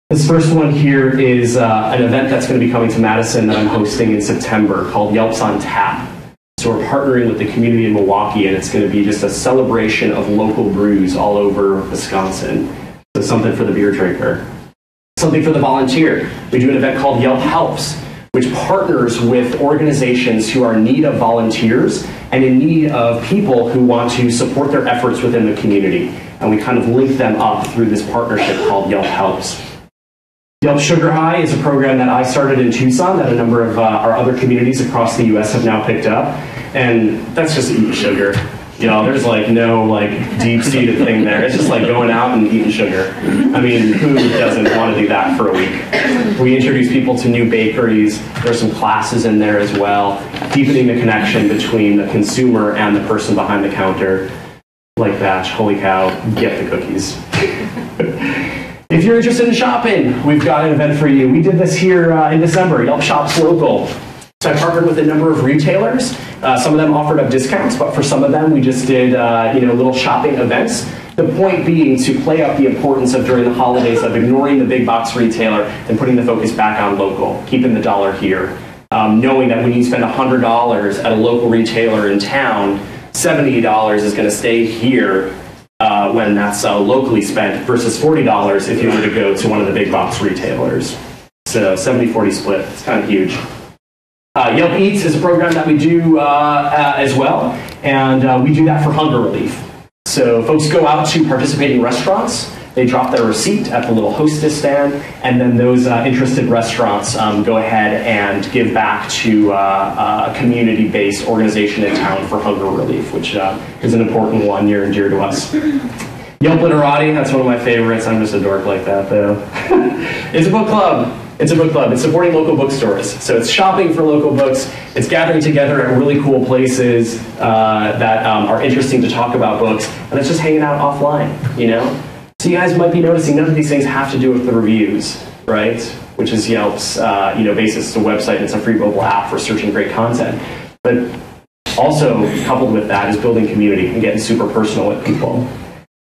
This first one here is an event that's going to be coming to Madison that I'm hosting in September called Yelps on Tap. So we're partnering with the community in Milwaukee, and it's going to be just a celebration of local brews all over Wisconsin. So something for the beer drinker. Something for the volunteer. We do an event called Yelp Helps, which partners with organizations who are in need of volunteers and in need of people who want to support their efforts within the community. And we kind of link them up through this partnership called Yelp Helps. Yelp Sugar High is a program that I started in Tucson that a number of our other communities across the U.S. have now picked up. And that's just eating sugar. You know, there's like no like deep-seated thing there. It's just like going out and eating sugar. I mean, who doesn't want to do that for a week? We introduce people to new bakeries. There's some classes in there as well, deepening the connection between the consumer and the person behind the counter. Like that, holy cow, get the cookies. If you're interested in shopping, we've got an event for you. We did this here in December, Yelp Shops Local. So I partnered with a number of retailers. Some of them offered up discounts, but for some of them we just did little shopping events. The point being to play up the importance of during the holidays of ignoring the big box retailer and putting the focus back on local, keeping the dollar here. Knowing that when you spend $100 at a local retailer in town, $70 is going to stay here when that's locally spent versus $40 if you were to go to one of the big box retailers. So 70-40 split, it's kind of huge. Yelp Eats is a program that we do as well, and we do that for hunger relief. So folks go out to participating restaurants, they drop their receipt at the little hostess stand, and then those interested restaurants go ahead and give back to a community-based organization in town for hunger relief, which is an important one near and dear to us. Yelp Literati, that's one of my favorites. I'm just a dork like that, though. It's a book club. It's a book club. It's supporting local bookstores. So it's shopping for local books. It's gathering together at really cool places that are interesting to talk about books. And it's just hanging out offline, you know? So you guys might be noticing none of these things have to do with the reviews, right? Which is Yelp's basis. It's a website and it's a free mobile app for searching great content. But also coupled with that is building community and getting super personal with people.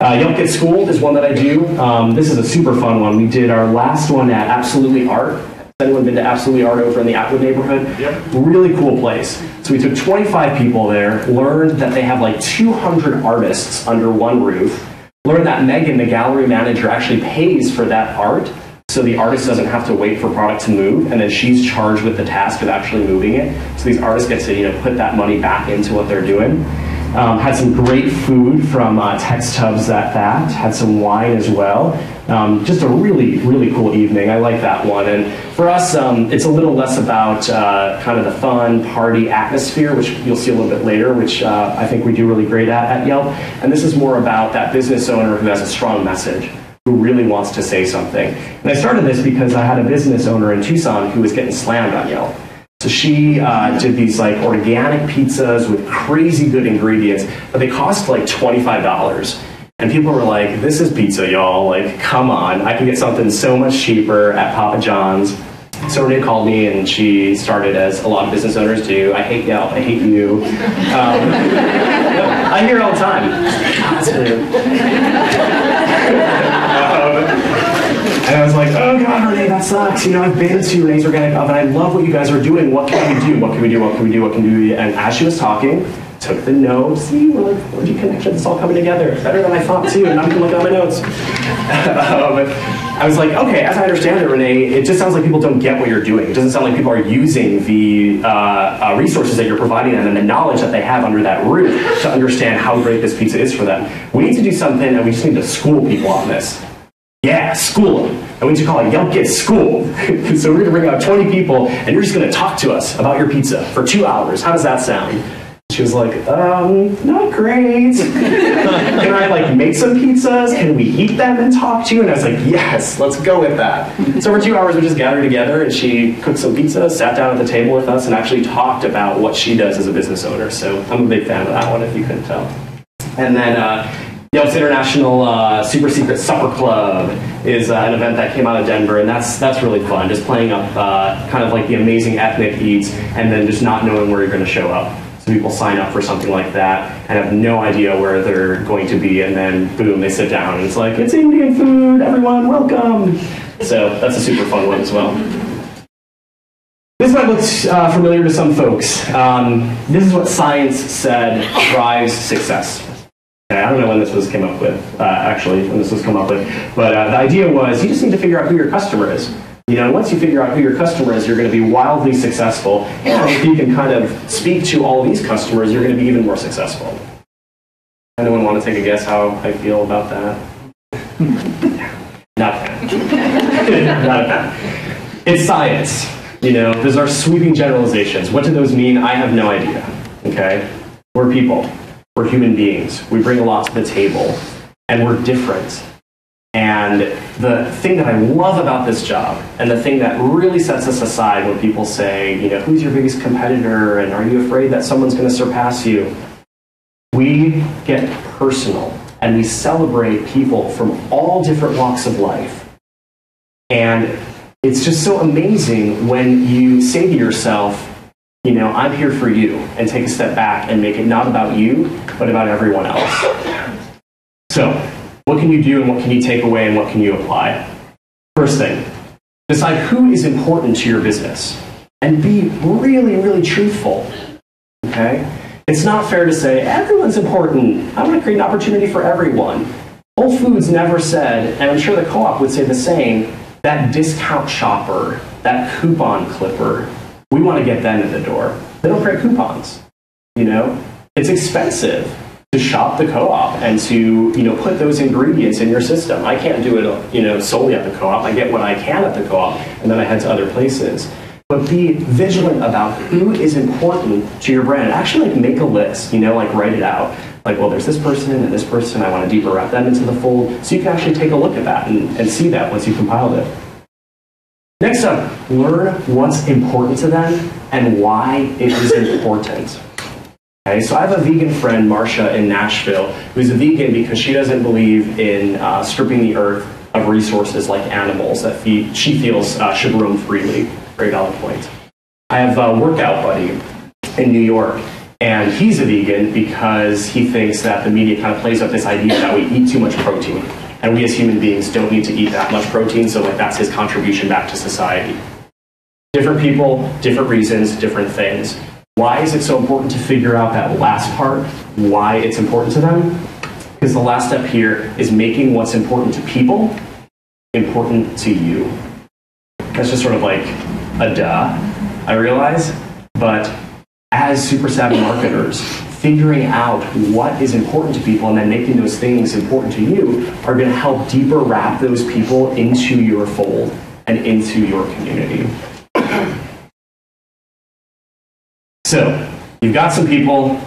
Yelp Get Schooled is one that I do. This is a super fun one. We did our last one at Absolutely Art. Has anyone been to Absolutely Art over in the Atwood neighborhood? Yep. Really cool place. So we took 25 people there, learned that they have like 200 artists under one roof, learned that Megan, the gallery manager, actually pays for that art, so the artist doesn't have to wait for product to move, and then she's charged with the task of actually moving it. So these artists get to put that money back into what they're doing. Had some great food from Tex Tubbs at that. Had some wine as well. Just a really, really cool evening. I like that one. And for us, it's a little less about kind of the fun party atmosphere, which you'll see a little bit later, which I think we do really great at Yelp. And this is more about that business owner who has a strong message, who really wants to say something. And I started this because I had a business owner in Tucson who was getting slammed on Yelp. So she did these like organic pizzas with crazy good ingredients, but they cost like $25. And people were like, this is pizza, y'all. Like, come on. I can get something so much cheaper at Papa John's. So Renee called me and she started, as a lot of business owners do, I hate Yelp, I hate you. I hear it all the time. And I was like, oh God, Renee, that sucks. I've been to Renee's Organic Oven. I love what you guys are doing. What can we do? What can we do? What can we do? What can we do? And as she was talking, took the notes. See, we're like, energy connections, it's all coming together. Better than I thought too. And I'm looking at my notes. I was like, okay, as I understand it, Renee, it just sounds like people don't get what you're doing. It doesn't sound like people are using the resources that you're providing them and the knowledge that they have under that roof to understand how great this pizza is for them. We need to do something, and we just need to school people on this. Yeah, school them. And we need to call it Yelp Get Schooled. So we're going to bring out 20 people, and you're just going to talk to us about your pizza for 2 hours. How does that sound? She was like, not great. Can I make some pizzas? Can we eat them and talk to you? And I was like, yes, let's go with that. So for 2 hours, we just gathered together, and she cooked some pizzas, sat down at the table with us, and actually talked about what she does as a business owner. So I'm a big fan of that one, if you couldn't tell. And then Yelp's International Super Secret Supper Club is an event that came out of Denver, and that's really fun, just playing up kind of like the amazing ethnic eats, and then just not knowing where you're going to show up. So people sign up for something like that and have no idea where they're going to be, and then boom, they sit down, and it's like, it's Indian food, everyone, welcome. So that's a super fun one as well. This might look familiar to some folks. This is what science said drives success. Okay, I don't know when this was came up with, when this was come up with, but the idea was you just need to figure out who your customer is. Once you figure out who your customer is, you're going to be wildly successful. And if you can kind of speak to all these customers, you're going to be even more successful. Anyone want to take a guess how I feel about that? Not a fan. Not a fan. It's science. Those are sweeping generalizations. What do those mean? I have no idea. Okay? We're people. We're human beings. We bring a lot to the table. And we're different. And the thing that I love about this job, and the thing that really sets us aside when people say, who's your biggest competitor, and are you afraid that someone's going to surpass you? We get personal, and we celebrate people from all different walks of life. And it's just so amazing when you say to yourself, I'm here for you, and take a step back and make it not about you, but about everyone else. So, what can you do, and what can you take away, and what can you apply? First thing, decide who is important to your business, and be really, really truthful. Okay? It's not fair to say, everyone's important. I want to create an opportunity for everyone. Whole Foods never said, and I'm sure the co-op would say the same, that discount shopper, that coupon clipper, we want to get them in the door. They don't create coupons. It's expensive to shop the co-op and to put those ingredients in your system. I can't do it solely at the co-op. I get what I can at the co-op, and then I head to other places. but be vigilant about who is important to your brand. Actually, like, make a list, like write it out. Like, well, there's this person and this person, I want to deeper wrap them into the fold. So you can actually take a look at that and see that once you compiled it. Next up, learn what's important to them and why it is important. Okay, so I have a vegan friend, Marcia, in Nashville, who's a vegan because she doesn't believe in stripping the earth of resources like animals that she feels should roam freely. Very valid point. I have a workout buddy in New York, and he's a vegan because he thinks that the media kind of plays up this idea that we eat too much protein, and we as human beings don't need to eat that much protein, so like that's his contribution back to society. Different people, different reasons, different things. Why is it so important to figure out that last part, why it's important to them? Because the last step here is making what's important to people important to you. That's just sort of like a duh, I realize, but as super savvy marketers, figuring out what is important to people and then making those things important to you are going to help deeper wrap those people into your fold and into your community. So, you've got some people,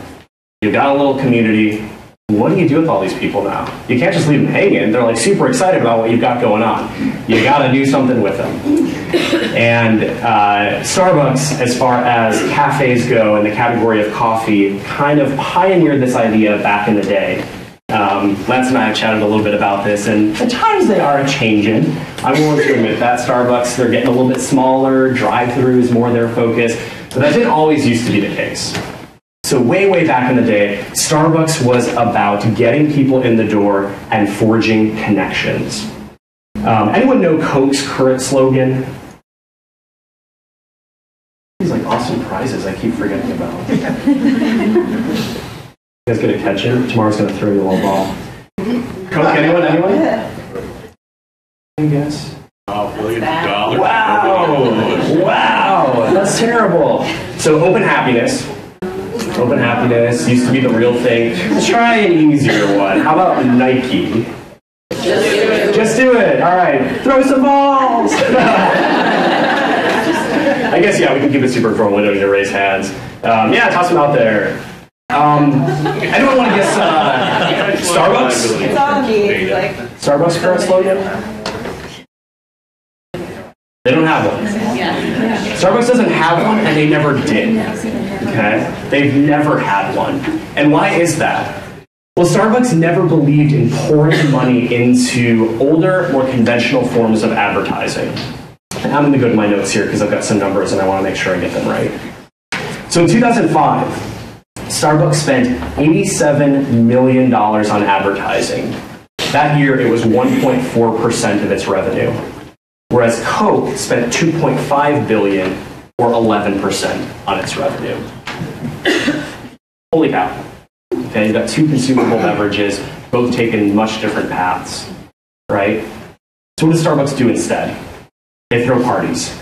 you've got a little community. What do you do with all these people now? You can't just leave them hanging. They're like super excited about what you've got going on. You got to do something with them. And Starbucks, as far as cafes go in the category of coffee, kind of pioneered this idea back in the day. Lance and I have chatted a little bit about this, and at times they are changing. I'm willing to admit that. Starbucks, they're getting a little bit smaller, drive-through is more their focus, but that didn't always used to be the case. So way, way back in the day, Starbucks was about getting people in the door and forging connections. Anyone know Coke's current slogan? These like awesome prizes I keep forgetting about. You guys gonna catch him? Tomorrow's gonna throw you a little ball. Coke, anyone? Any guess? Oh, billions of dollars. Wow! Wow! That's terrible. So open happiness. Open happiness used to be the real thing. Let's try an easier one. How about Nike? Just do it. All right. Throw some balls. I guess, yeah, we can keep it super informal. We don't need to raise hands. Yeah, toss them out there. Anyone want to guess Starbucks? It's on me. Like Starbucks current slogan? They don't have one. Starbucks doesn't have one, and they never did. Okay? They've never had one. And why is that? Well, Starbucks never believed in pouring money into older, more conventional forms of advertising. And I'm going to go to my notes here because I've got some numbers and I want to make sure I get them right. So in 2005, Starbucks spent $87 million on advertising. That year, it was 1.4% of its revenue. Whereas Coke spent $2.5 billion, or 11% on its revenue. Holy cow. Okay, you've got two consumable beverages, both taking much different paths, right? So what does Starbucks do instead? They throw parties.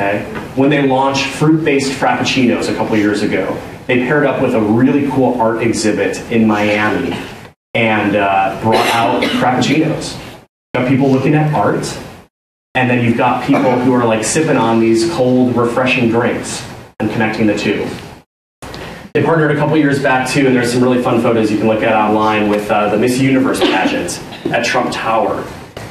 Okay? When they launched fruit-based frappuccinos a couple years ago, they paired up with a really cool art exhibit in Miami and brought out frappuccinos. You've got people looking at art, and then you've got people who are like sipping on these cold, refreshing drinks and connecting the two. They partnered a couple years back too, and there's some really fun photos you can look at online with the Miss Universe pageant at Trump Tower.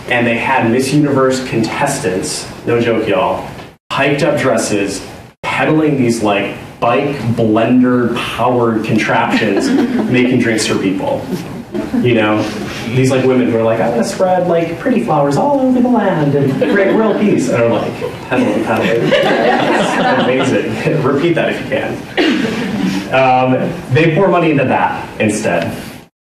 And they had Miss Universe contestants, no joke y'all, hiked up dresses, peddling these like bike blender powered contraptions, making drinks for people. You know, these like women who are like, I'm gonna spread like pretty flowers all over the land and create world peace. And are like pedaling. It's amazing. Repeat that if you can. They pour money into that instead.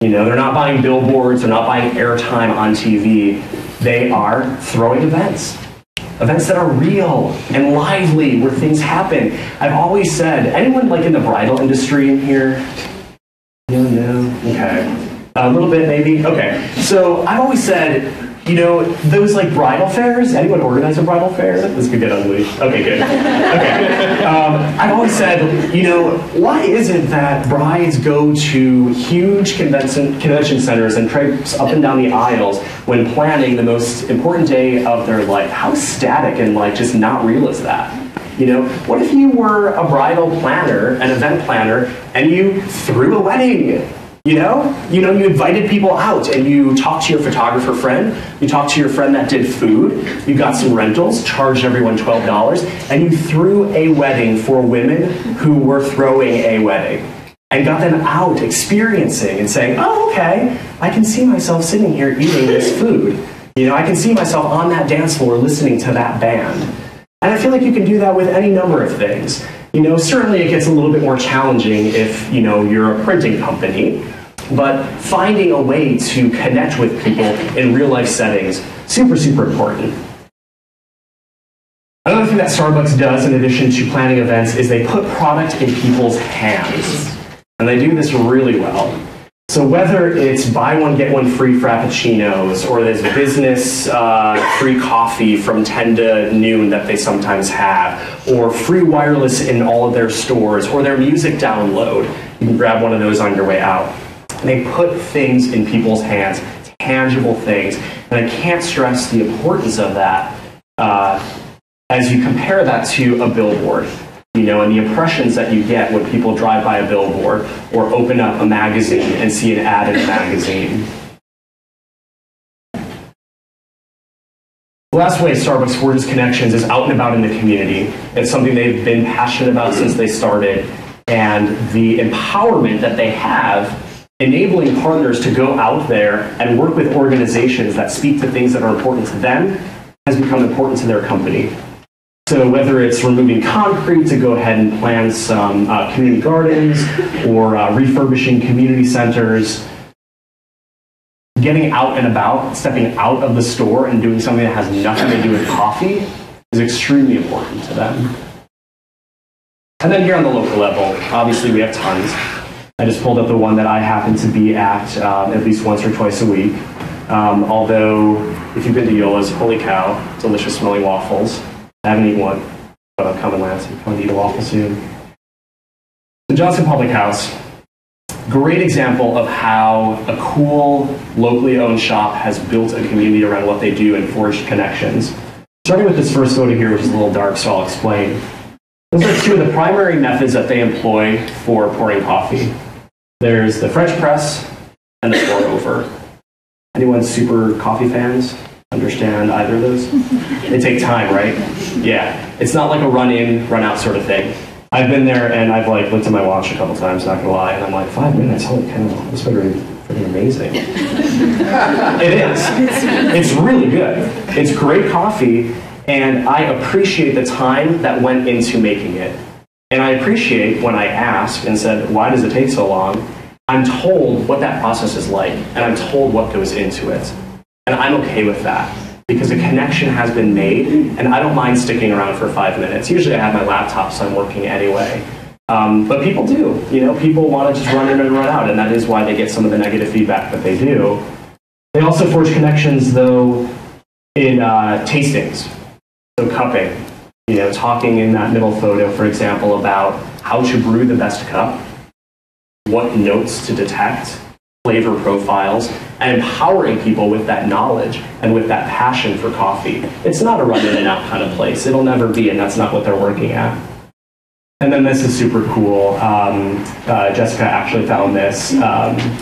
You know, they're not buying billboards, they're not buying airtime on TV. They are throwing events. Events that are real and lively, where things happen. I've always said, anyone like in the bridal industry in here? No? Okay. A little bit maybe? Okay. So I've always said, you know, those like bridal fairs, anyone organize a bridal fair? This could get ugly. Okay, good. Okay. I've always said, you know, why is it that brides go to huge convention centers and traipse up and down the aisles when planning the most important day of their life? How static and like just not real is that? What if you were a bridal planner, an event planner, and you threw a wedding? You invited people out and you talked to your photographer friend, you talked to your friend that did food, you got some rentals, charged everyone $12, and you threw a wedding for women who were throwing a wedding. And got them out experiencing and saying, oh, okay, I can see myself sitting here eating this food. I can see myself on that dance floor listening to that band. And I feel like you can do that with any number of things. Certainly it gets a little bit more challenging if, you're a printing company, but finding a way to connect with people in real life settings, super, super important. Another thing that Starbucks does in addition to planning events is they put product in people's hands. And they do this really well. So whether it's buy one, get one free Frappuccinos, or there's business free coffee from 10 to noon that they sometimes have, or free wireless in all of their stores, or their music download, you can grab one of those on your way out. And they put things in people's hands, tangible things. And I can't stress the importance of that as you compare that to a billboard. And the impressions that you get when people drive by a billboard or open up a magazine and see an ad in a magazine. The last way Starbucks forges connections is out and about in the community. It's something they've been passionate about since they started, and the empowerment that they have enabling partners to go out there and work with organizations that speak to things that are important to them has become important to their company. So whether it's removing concrete to go ahead and plan some community gardens or refurbishing community centers, getting out and about, stepping out of the store and doing something that has nothing to do with coffee is extremely important to them. And then here on the local level, obviously we have tons. I just pulled up the one that I happen to be at least once or twice a week. Although, if you've been to Yola's, holy cow, delicious smelling waffles. I haven't eaten one, but I'll come and last. I'm coming to eat a waffle soon. The Johnson Public House, great example of how a cool, locally owned shop has built a community around what they do and forged connections. Starting with this first photo here, which is a little dark, so I'll explain. Those are two of the primary methods that they employ for pouring coffee. There's the French press and the pour over. Anyone super coffee fans understand either of those? They take time, right? Yeah. It's not like a run in, run out sort of thing. I've been there and I've looked at my watch a couple times, not gonna lie, and I'm like, 5 minutes, holy cow, this better be freaking amazing. It is. It's really good. It's great coffee, and I appreciate the time that went into making it. And I appreciate when I ask and said, why does it take so long? I'm told what that process is like, and I'm told what goes into it. And I'm okay with that, because a connection has been made, and I don't mind sticking around for 5 minutes. Usually I have my laptop, so I'm working anyway. But people do. People want to just run in and run out, and that is why they get some of the negative feedback that they do. They also forge connections, though, in tastings. So cupping. Talking in that middle photo, for example, about how to brew the best cup, what notes to detect, flavor profiles, and empowering people with that knowledge and with that passion for coffee. It's not a run in and out kind of place. It'll never be, and that's not what they're working at. And then this is super cool. Jessica actually found this.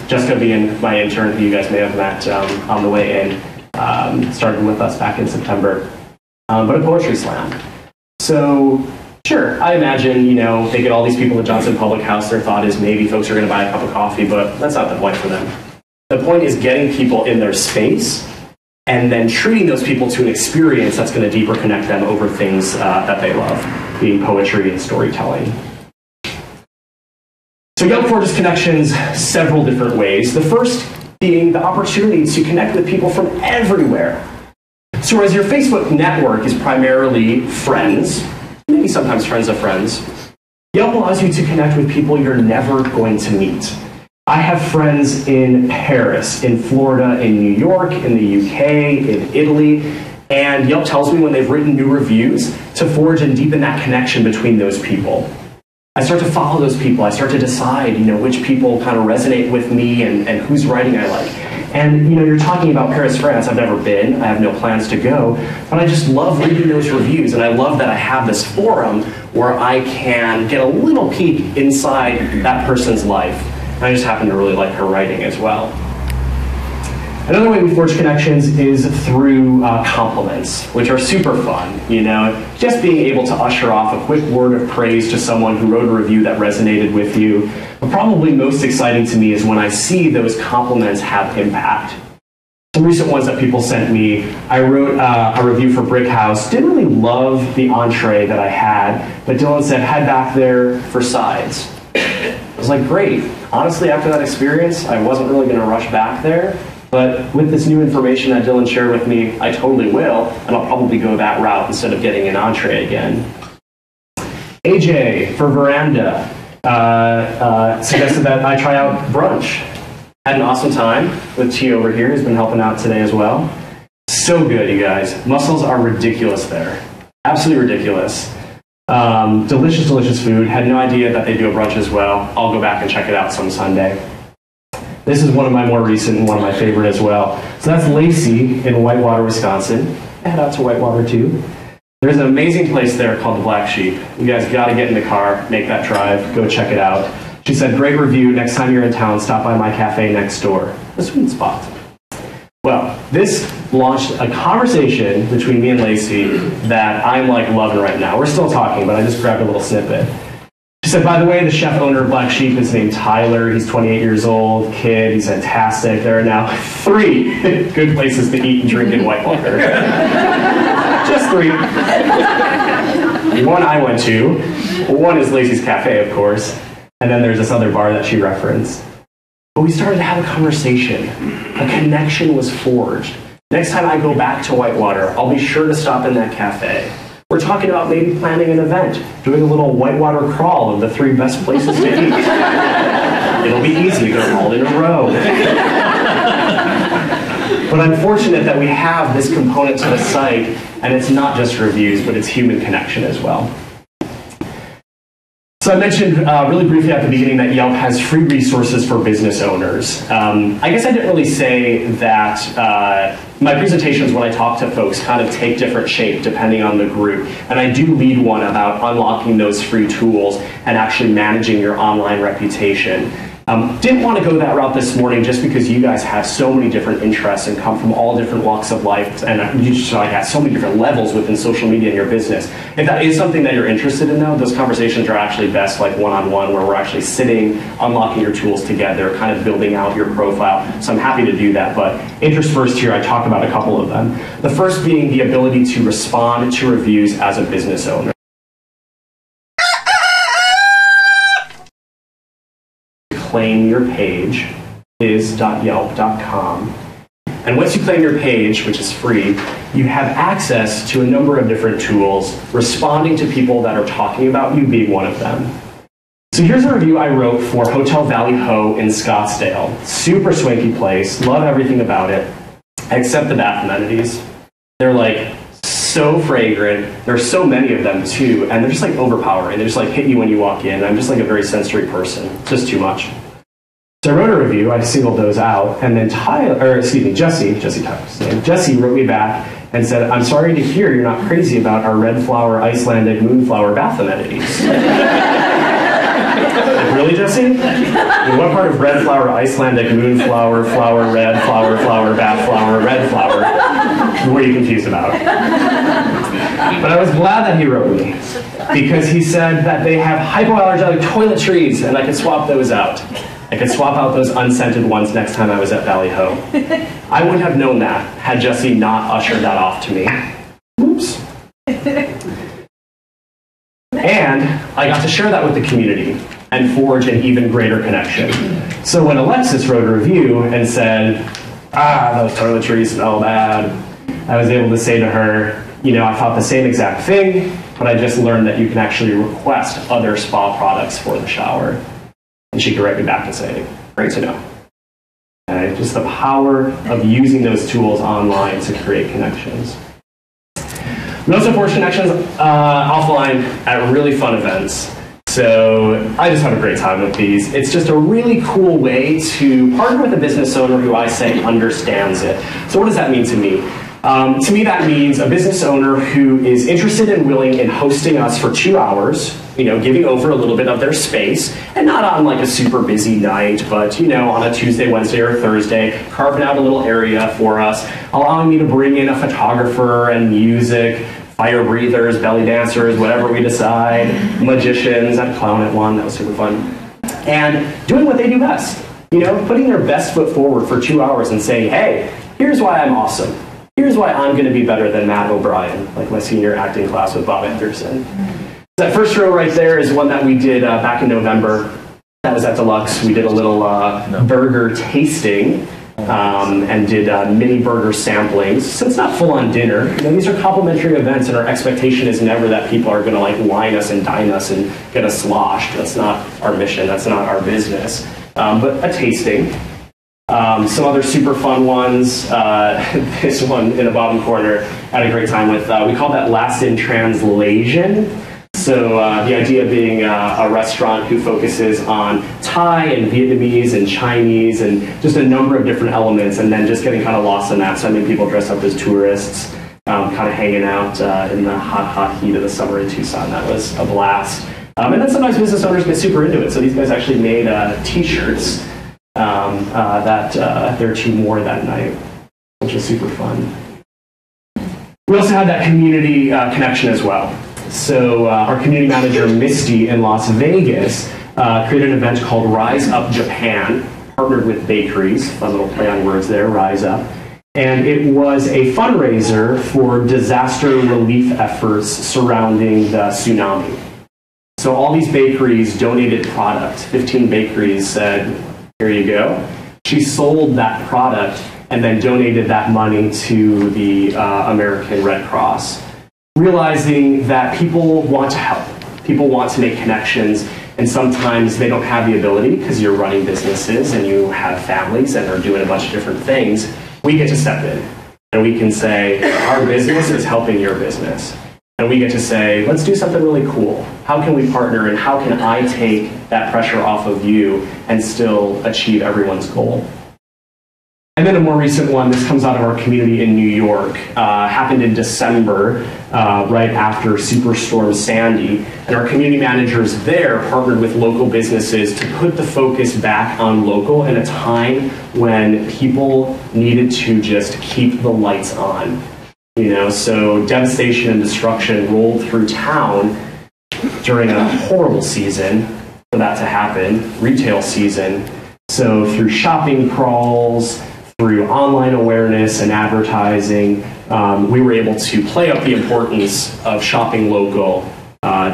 Jessica being my intern, who you guys may have met on the way in, started with us back in September, but a poetry slam. So sure, I imagine, they get all these people at Johnson Public House, their thought is maybe folks are going to buy a cup of coffee, but that's not the point for them. The point is getting people in their space and then treating those people to an experience that's going to deeper connect them over things that they love, being poetry and storytelling. So Yelp forges connections several different ways. The first being the opportunity to connect with people from everywhere. So whereas your Facebook network is primarily friends, maybe sometimes friends of friends, Yelp allows you to connect with people you're never going to meet. I have friends in Paris, in Florida, in New York, in the UK, in Italy, and Yelp tells me when they've written new reviews to forge and deepen that connection between those people. I start to follow those people. I start to decide, which people kind of resonate with me and whose writing I like. And you're talking about Paris, France. I've never been. I have no plans to go. But I just love reading those reviews, and I love that I have this forum where I can get a little peek inside that person's life. And I just happen to really like her writing as well. Another way we forge connections is through compliments, which are super fun. Just being able to usher off a quick word of praise to someone who wrote a review that resonated with you. But probably most exciting to me is when I see those compliments have impact. Some recent ones that people sent me, I wrote a review for Brick House. Didn't really love the entree that I had, but Dylan said, head back there for sides. I was like, great. Honestly, after that experience, I wasn't really going to rush back there. But with this new information that Dylan shared with me, I totally will, and I'll probably go that route instead of getting an entree again. AJ for Veranda suggested that I try out brunch. Had an awesome time with T over here, who's been helping out today as well. So good, you guys. Mussels are ridiculous there. Absolutely ridiculous. Delicious, delicious food. Had no idea that they do a brunch as well. I'll go back and check it out some Sunday. This is one of my more recent and one of my favorite as well. So that's Lacey in Whitewater, Wisconsin. Head out to Whitewater too. There's an amazing place there called the Black Sheep. You guys got to get in the car, make that drive, go check it out. She said, great review. Next time you're in town, stop by my cafe next door. A sweet spot. Well, this launched a conversation between me and Lacey that I'm loving right now. We're still talking, but I just grabbed a little snippet. She said, by the way, the chef owner of Black Sheep is named Tyler. He's 28 years old, kid. He's fantastic. There are now 3 good places to eat and drink in Whitewater. Just 3. One I went to. One is Lacey's Cafe, of course. And then there's this other bar that she referenced. But we started to have a conversation. A connection was forged. Next time I go back to Whitewater, I'll be sure to stop in that cafe. We're talking about maybe planning an event, doing a little Whitewater crawl of the 3 best places to eat. It'll be easy, go all in a row. But I'm fortunate that we have this component to the site, and it's not just reviews, but it's human connection as well. So I mentioned really briefly at the beginning that Yelp has free resources for business owners. I guess I didn't really say that my presentations when I talk to folks kind of take different shape depending on the group. And I do lead one about unlocking those free tools and actually managing your online reputation. Didn't want to go that route this morning just because you guys have so many different interests and come from all different walks of life, and you just have so many different levels within social media in your business. If that is something that you're interested in though, those conversations are actually best one-on-one, where we're actually sitting, unlocking your tools together, kind of building out your profile. So I'm happy to do that, but interest first here, I talk about a couple of them. The first being the ability to respond to reviews as a business owner. Claim your page is .yelp.com. And once you claim your page, which is free, you have access to a number of different tools, responding to people that are talking about you being one of them. So here's a review I wrote for Hotel Valley Ho in Scottsdale. Super swanky place, love everything about it, except the bath amenities. They're so fragrant. There's so many of them too, and they're just overpowering. They just hit you when you walk in. I'm just a very sensory person. It's just too much. So I wrote a review, I singled those out, and then Jesse wrote me back and said, I'm sorry to hear you're not crazy about our red flower Icelandic moonflower bath amenities. Really, Jesse? What part of red flower Icelandic moonflower, flower, red flower, flower, bath flower, red flower were you confused about? But I was glad that he wrote me, because he said that they have hypoallergenic toiletries, and I could swap those out. I could swap out those unscented ones next time I was at Valley Ho. I wouldn't have known that had Jesse not ushered that off to me. Oops. And I got to share that with the community and forge an even greater connection. So when Alexis wrote a review and said, those toiletries smell bad, I was able to say to her, I thought the same exact thing, but I just learned that you can actually request other spa products for the shower. And she could write me back and say, great to know. Okay? Just the power of using those tools online to create connections. We also forge connections offline at really fun events. So I just have a great time with these. It's just a really cool way to partner with a business owner who I say understands it. So what does that mean to me? To me, that means a business owner who is interested and willing in hosting us for 2 hours, giving over a little bit of their space, and not on like a super busy night, but on a Tuesday, Wednesday, or Thursday, carving out a little area for us, allowing me to bring in a photographer and music, fire breathers, belly dancers, whatever we decide, magicians. I'd clown at one, that was super fun. And doing what they do best, putting their best foot forward for 2 hours and saying, hey, here's why I'm awesome. Here's why I'm going to be better than Matt O'Brien, like my senior acting class with Bob Anderson. That first row right there is one that we did back in November. That was at Deluxe. We did a little burger tasting and did mini burger samplings. So it's not full-on dinner. These are complimentary events, and our expectation is never that people are going to like wine us and dine us and get us sloshed. That's not our mission. That's not our business. But a tasting. Some other super fun ones. This one in the bottom corner, had a great time with. We call that Last in Translation. So the idea being a restaurant who focuses on Thai and Vietnamese and Chinese and just a number of different elements, and then just getting kind of lost in that. So I mean, people dress up as tourists, kind of hanging out in the hot heat of the summer in Tucson. That was a blast. And then sometimes business owners get super into it. So these guys actually made T-shirts that they're 2 more that night, which is super fun. We also had that community connection as well. So our community manager, Misty, in Las Vegas, created an event called Rise Up Japan, partnered with bakeries, fun little play on words there, Rise Up. And it was a fundraiser for disaster relief efforts surrounding the tsunami. So all these bakeries donated product. 15 bakeries said, here you go. She sold that product and then donated that money to the American Red Cross, realizing that people want to help. People want to make connections, and sometimes they don't have the ability because you're running businesses and you have families and are doing a bunch of different things. We get to step in and we can say, our business is helping your business. And we get to say, let's do something really cool. How can we partner, and how can I take that pressure off of you and still achieve everyone's goal? And then a more recent one, this comes out of our community in New York, happened in December, right after Superstorm Sandy. And our community managers there partnered with local businesses to put the focus back on local in a time when people needed to just keep the lights on. So devastation and destruction rolled through town during a horrible season for that to happen, retail season. So through shopping crawls, through online awareness and advertising, we were able to play up the importance of shopping local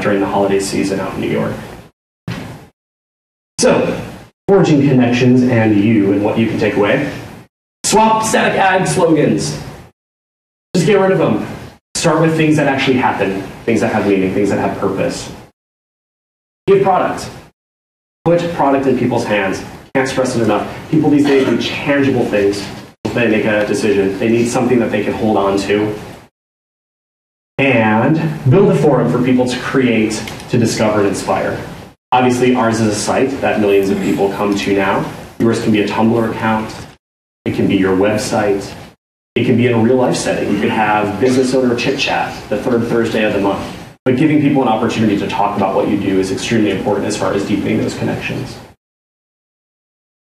during the holiday season out in New York. So, forging connections and you and what you can take away. Swap static ad slogans. Just get rid of them. Start with things that actually happen, things that have meaning, things that have purpose. Give product. Put product in people's hands. Can't stress it enough. People these days need tangible things if they make a decision. They need something that they can hold on to. And build a forum for people to create, to discover, and inspire. Obviously, ours is a site that millions of people come to now. Yours can be a Tumblr account. It can be your website. It can be in a real-life setting. You could have business owner chit-chat the 3rd Thursday of the month. But giving people an opportunity to talk about what you do is extremely important as far as deepening those connections.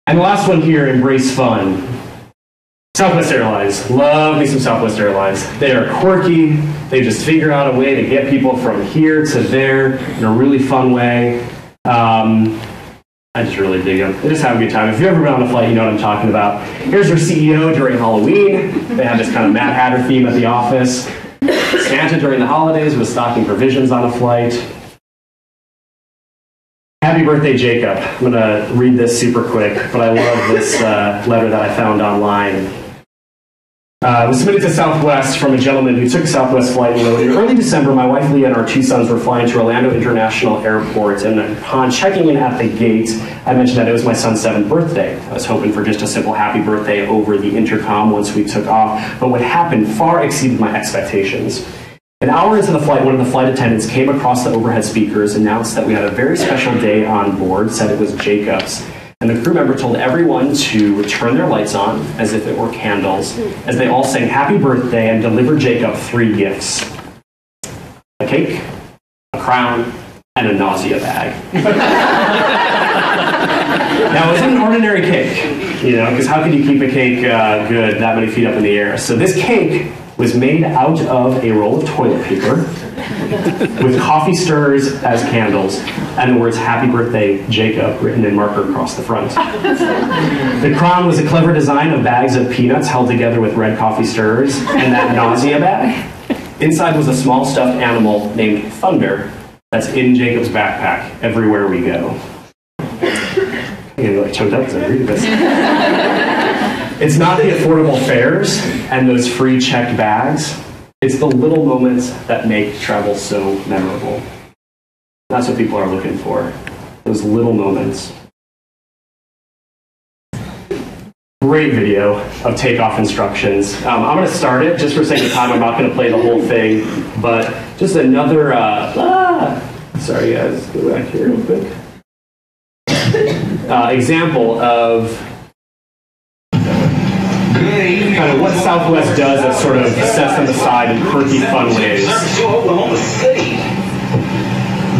And the last one here, embrace fun. Southwest Airlines. Love me some Southwest Airlines. They are quirky. They just figure out a way to get people from here to there in a really fun way. I just really dig them. They just have a good time. If you've ever been on a flight, you know what I'm talking about. Here's their CEO during Halloween. They have this kind of Mad Hatter theme at the office. Santa during the holidays was stocking provisions on a flight. Happy birthday, Jacob. I'm going to read this super quick, but I love this letter that I found online. It was submitted to Southwest from a gentleman who took a Southwest flight and wrote, in early December, my wife Leah and our 2 sons were flying to Orlando International Airport, and upon checking in at the gate, I mentioned that it was my son's 7th birthday. I was hoping for just a simple happy birthday over the intercom once we took off, but what happened far exceeded my expectations. An hour into the flight, one of the flight attendants came across the overhead speakers, announced that we had a very special day on board, said it was Jacob's. And the crew member told everyone to turn their lights on as if it were candles, as they all sang happy birthday and delivered Jacob 3 gifts. A cake, a crown, and a nausea bag. Now, it wasn't an ordinary cake, you know, because how can you keep a cake good that many feet up in the air? So this cake was made out of a roll of toilet paper with coffee stirrers as candles and the words "Happy Birthday, Jacob" written in marker across the front. The crown was a clever design of bags of peanuts held together with red coffee stirrers, and that nausea bag. Inside was a small stuffed animal named Thunder that's in Jacob's backpack everywhere we go. I'm getting like choked up as I read this. It's not the affordable fares and those free checked bags. It's the little moments that make travel so memorable. That's what people are looking for. Those little moments. Great video of takeoff instructions. I'm going to start it just for sake of time. I'm not going to play the whole thing, but just another. Sorry, guys. Go back here real quick. Example of kind of what Southwest does that sort of sets them aside in quirky, fun ways.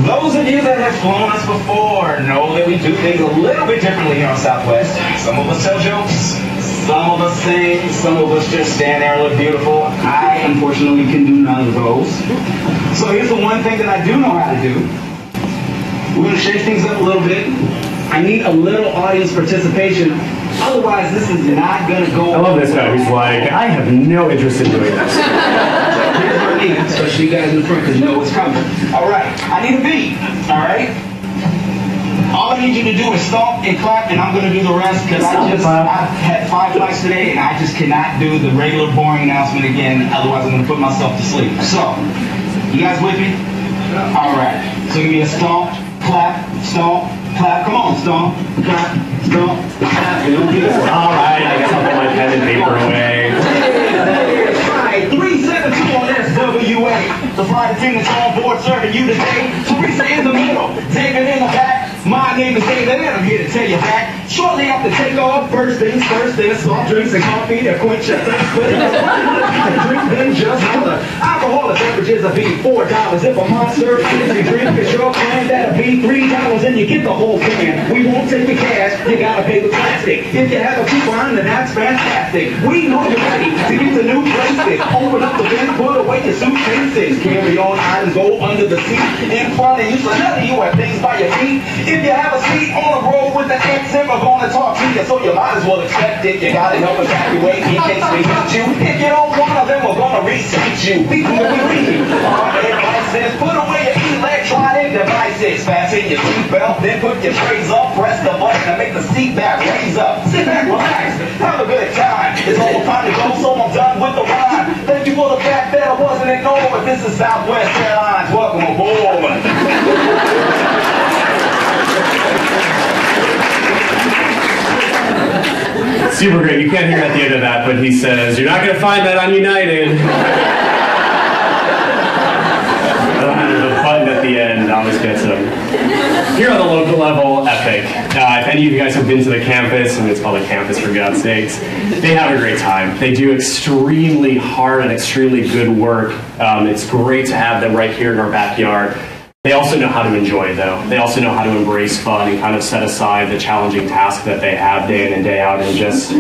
Those of you that have flown us before know that we do things a little bit differently here on Southwest. Some of us tell jokes, some of us sing, some of us just stand there and look beautiful. I, unfortunately, can do none of those. So here's the one thing that I do know how to do. We're going to shake things up a little bit. I need a little audience participation. Otherwise, this is not going to go. I love this guy who's like, I have no interest in doing this. Here's what I need, especially you guys in the front because you know what's coming. All right, I need a beat. All right. All I need you to do is stomp and clap, and I'm going to do the rest because I've had 5 flights today, and I just cannot do the regular boring announcement again. Otherwise, I'm going to put myself to sleep. So, you guys with me? All right. So give me a stomp, clap, stomp, clap. Come on, stomp, clap, stomp, clap. All right, I guess I'll put my pen and paper away. 372 on SWA. The flight attendants on board serving you today. Teresa in the middle, David in the back. My name is Dane, and I'm here to tell you that. Shortly after takeoff, first things first, there's soft drinks and coffee to quench your thirst. But it's a drink than just water. Alcoholic beverages will be $4. If a Monster energy drink is your plan, that'll be $3, and you get the whole can. We won't take the cash, you gotta pay with plastic. If you have a coupon, then that's fantastic. We know you're ready to get to new places. Open up the bin, put away your suitcases. Carry on items, go under the seat. In front of you, so none of you have things by your feet. If you have a seat on the road with the exit, we're going to talk to you, so you might as well accept it. You got to help evacuate in case we hit you. If you don't want to, then we're going to reseat you. Before we leave, our advice is put away your electronic devices. Fasten your seatbelt, then put your trays up. Press the button to make the seat back raise up. Sit back, relax, have a good time. It's almost time to go, so I'm done with the rhyme. Thank you for the fact that I wasn't ignored, but this is Southwest Airlines. Welcome aboard. Super great. You can't hear at the end of that, but he says, you're not going to find that on United. The button at the end always gets him. Here on the local level, epic. If any of you guys have been to the campus, and it's called a campus for God's sakes, they have a great time. They do extremely hard and extremely good work. It's great to have them right here in our backyard. They also know how to enjoy, though. They also know how to embrace fun and kind of set aside the challenging task that they have day in and day out and just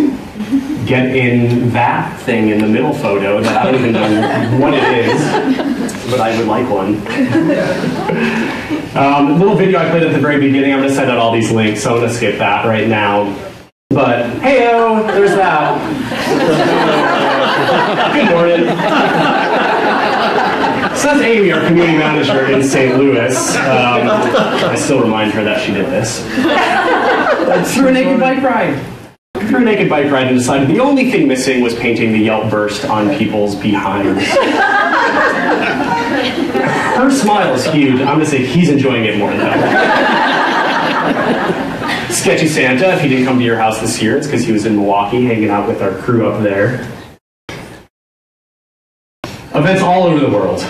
get in that thing in the middle photo that I don't even know what it is, but I would like one. Little video I played at the very beginning. I'm going to send out all these links, so I'm going to skip that right now. But, hey-o, there's that. Good morning. Says Amy, our community manager in St. Louis. I still remind her that she did this. Through a naked bike ride. Through a naked bike ride and decided the only thing missing was painting the Yelp burst on people's behinds. Her smile is huge. I'm going to say he's enjoying it more though. Sketchy Santa, if he didn't come to your house this year, it's because he was in Milwaukee hanging out with our crew up there. Events all over the world.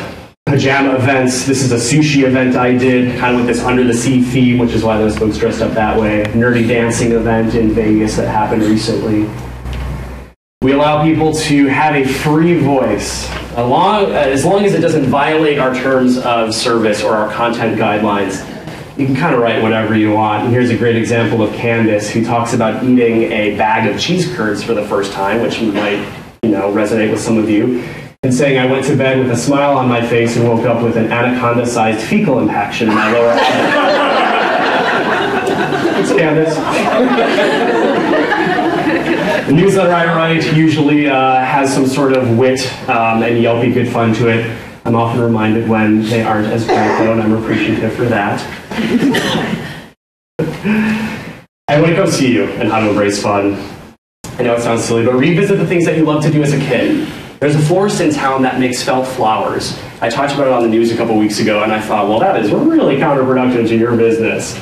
pajama events. This is a sushi event I did, kind of with this under the sea theme, which is why those folks dressed up that way. Nerdy dancing event in Vegas that happened recently. We allow people to have a free voice, as long as it doesn't violate our terms of service or our content guidelines. You can kind of write whatever you want. And here's a great example of Candace, who talks about eating a bag of cheese curds for the first time, which might, resonate with some of you, and saying, I went to bed with a smile on my face and woke up with an anaconda-sized fecal impaction in my lower abdomen. It's Candace. The newsletter I write usually has some sort of wit and Yelpy good fun to it. I'm often reminded when they aren't as great, though, and I'm appreciative for that. And when it comes to you and how to embrace fun, I know it sounds silly, but revisit the things that you loved to do as a kid. There's a florist in town that makes felt flowers. I talked about it on the news a couple weeks ago, and I thought, well, that is really counterproductive to your business.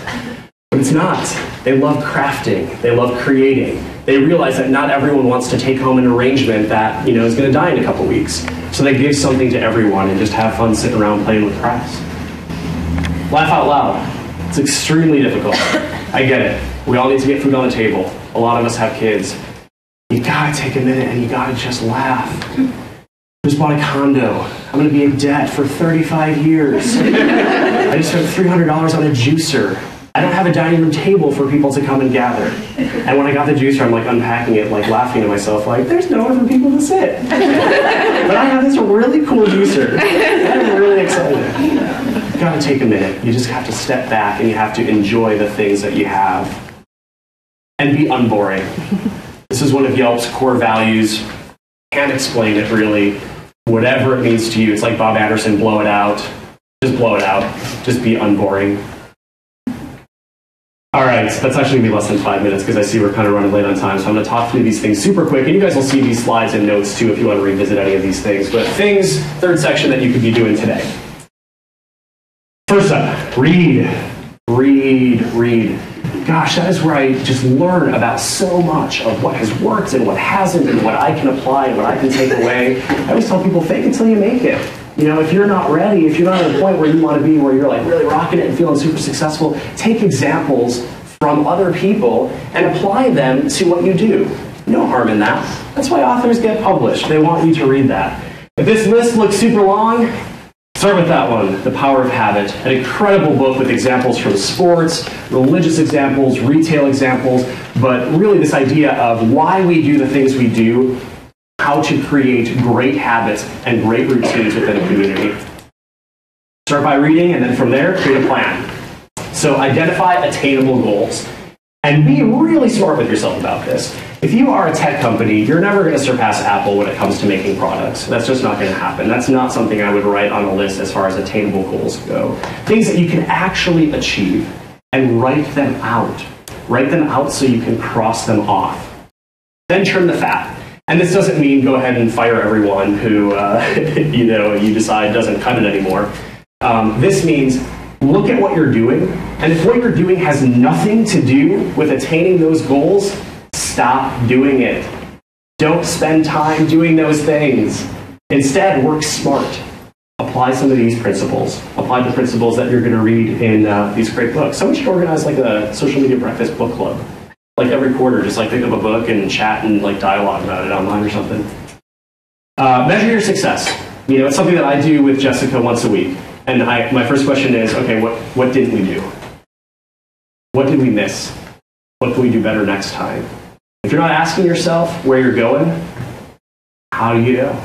But it's not. They love crafting. They love creating. They realize that not everyone wants to take home an arrangement that, is going to die in a couple weeks. So they give something to everyone and just have fun sitting around playing with crafts. Laugh out loud. It's extremely difficult. I get it. We all need to get food on the table. A lot of us have kids. You gotta take a minute and you gotta just laugh. I just bought a condo. I'm gonna be in debt for 35 years. I just spent $300 on a juicer. I don't have a dining room table for people to come and gather. And when I got the juicer, I'm like unpacking it, like laughing to myself, like, there's nowhere for people to sit. But I have this really cool juicer. I'm really excited. You gotta take a minute. You just have to step back and you have to enjoy the things that you have. And be unboring. This is one of Yelp's core values. Can't explain it really. Whatever it means to you. It's like Bob Anderson, blow it out. Just blow it out. Just be unboring. All right, that's actually going to be less than 5 minutes because I see we're kind of running late on time. So I'm going to talk through these things super quick. And you guys will see these slides and notes too if you want to revisit any of these things. But things, third section that you could be doing today. First up, read. Read, read. Gosh, that is where I just learn about so much of what has worked and what hasn't and what I can apply and what I can take away. I always tell people, fake it till you make it. If you're not ready, if you're not at a point where you want to be, where you're like really rocking it and feeling super successful, take examples from other people and apply them to what you do. No harm in that. That's why authors get published. They want you to read that. If this list looks super long, start with that one, The Power of Habit, an incredible book with examples from sports, religious examples, retail examples, but really this idea of why we do the things we do, how to create great habits and great routines within a community. Start by reading, and then from there, create a plan. So identify attainable goals, and be really smart with yourself about this. If you are a tech company, you're never going to surpass Apple when it comes to making products. That's just not going to happen. That's not something I would write on a list as far as attainable goals go. Things that you can actually achieve, and write them out. Write them out so you can cross them off. Then trim the fat. And this doesn't mean go ahead and fire everyone who you decide doesn't cut it anymore. This means look at what you're doing, and if what you're doing has nothing to do with attaining those goals, stop doing it. Don't spend time doing those things. Instead, work smart. Apply some of these principles. Apply the principles that you're going to read in these great books. Someone should organize like a social media breakfast book club. Like every quarter, just like pick up a book and chat and like dialogue about it online or something. Measure your success. It's something that I do with Jessica once a week. And my first question is, okay, what didn't we do? What did we miss? What can we do better next time? If you're not asking yourself where you're going, how do you know?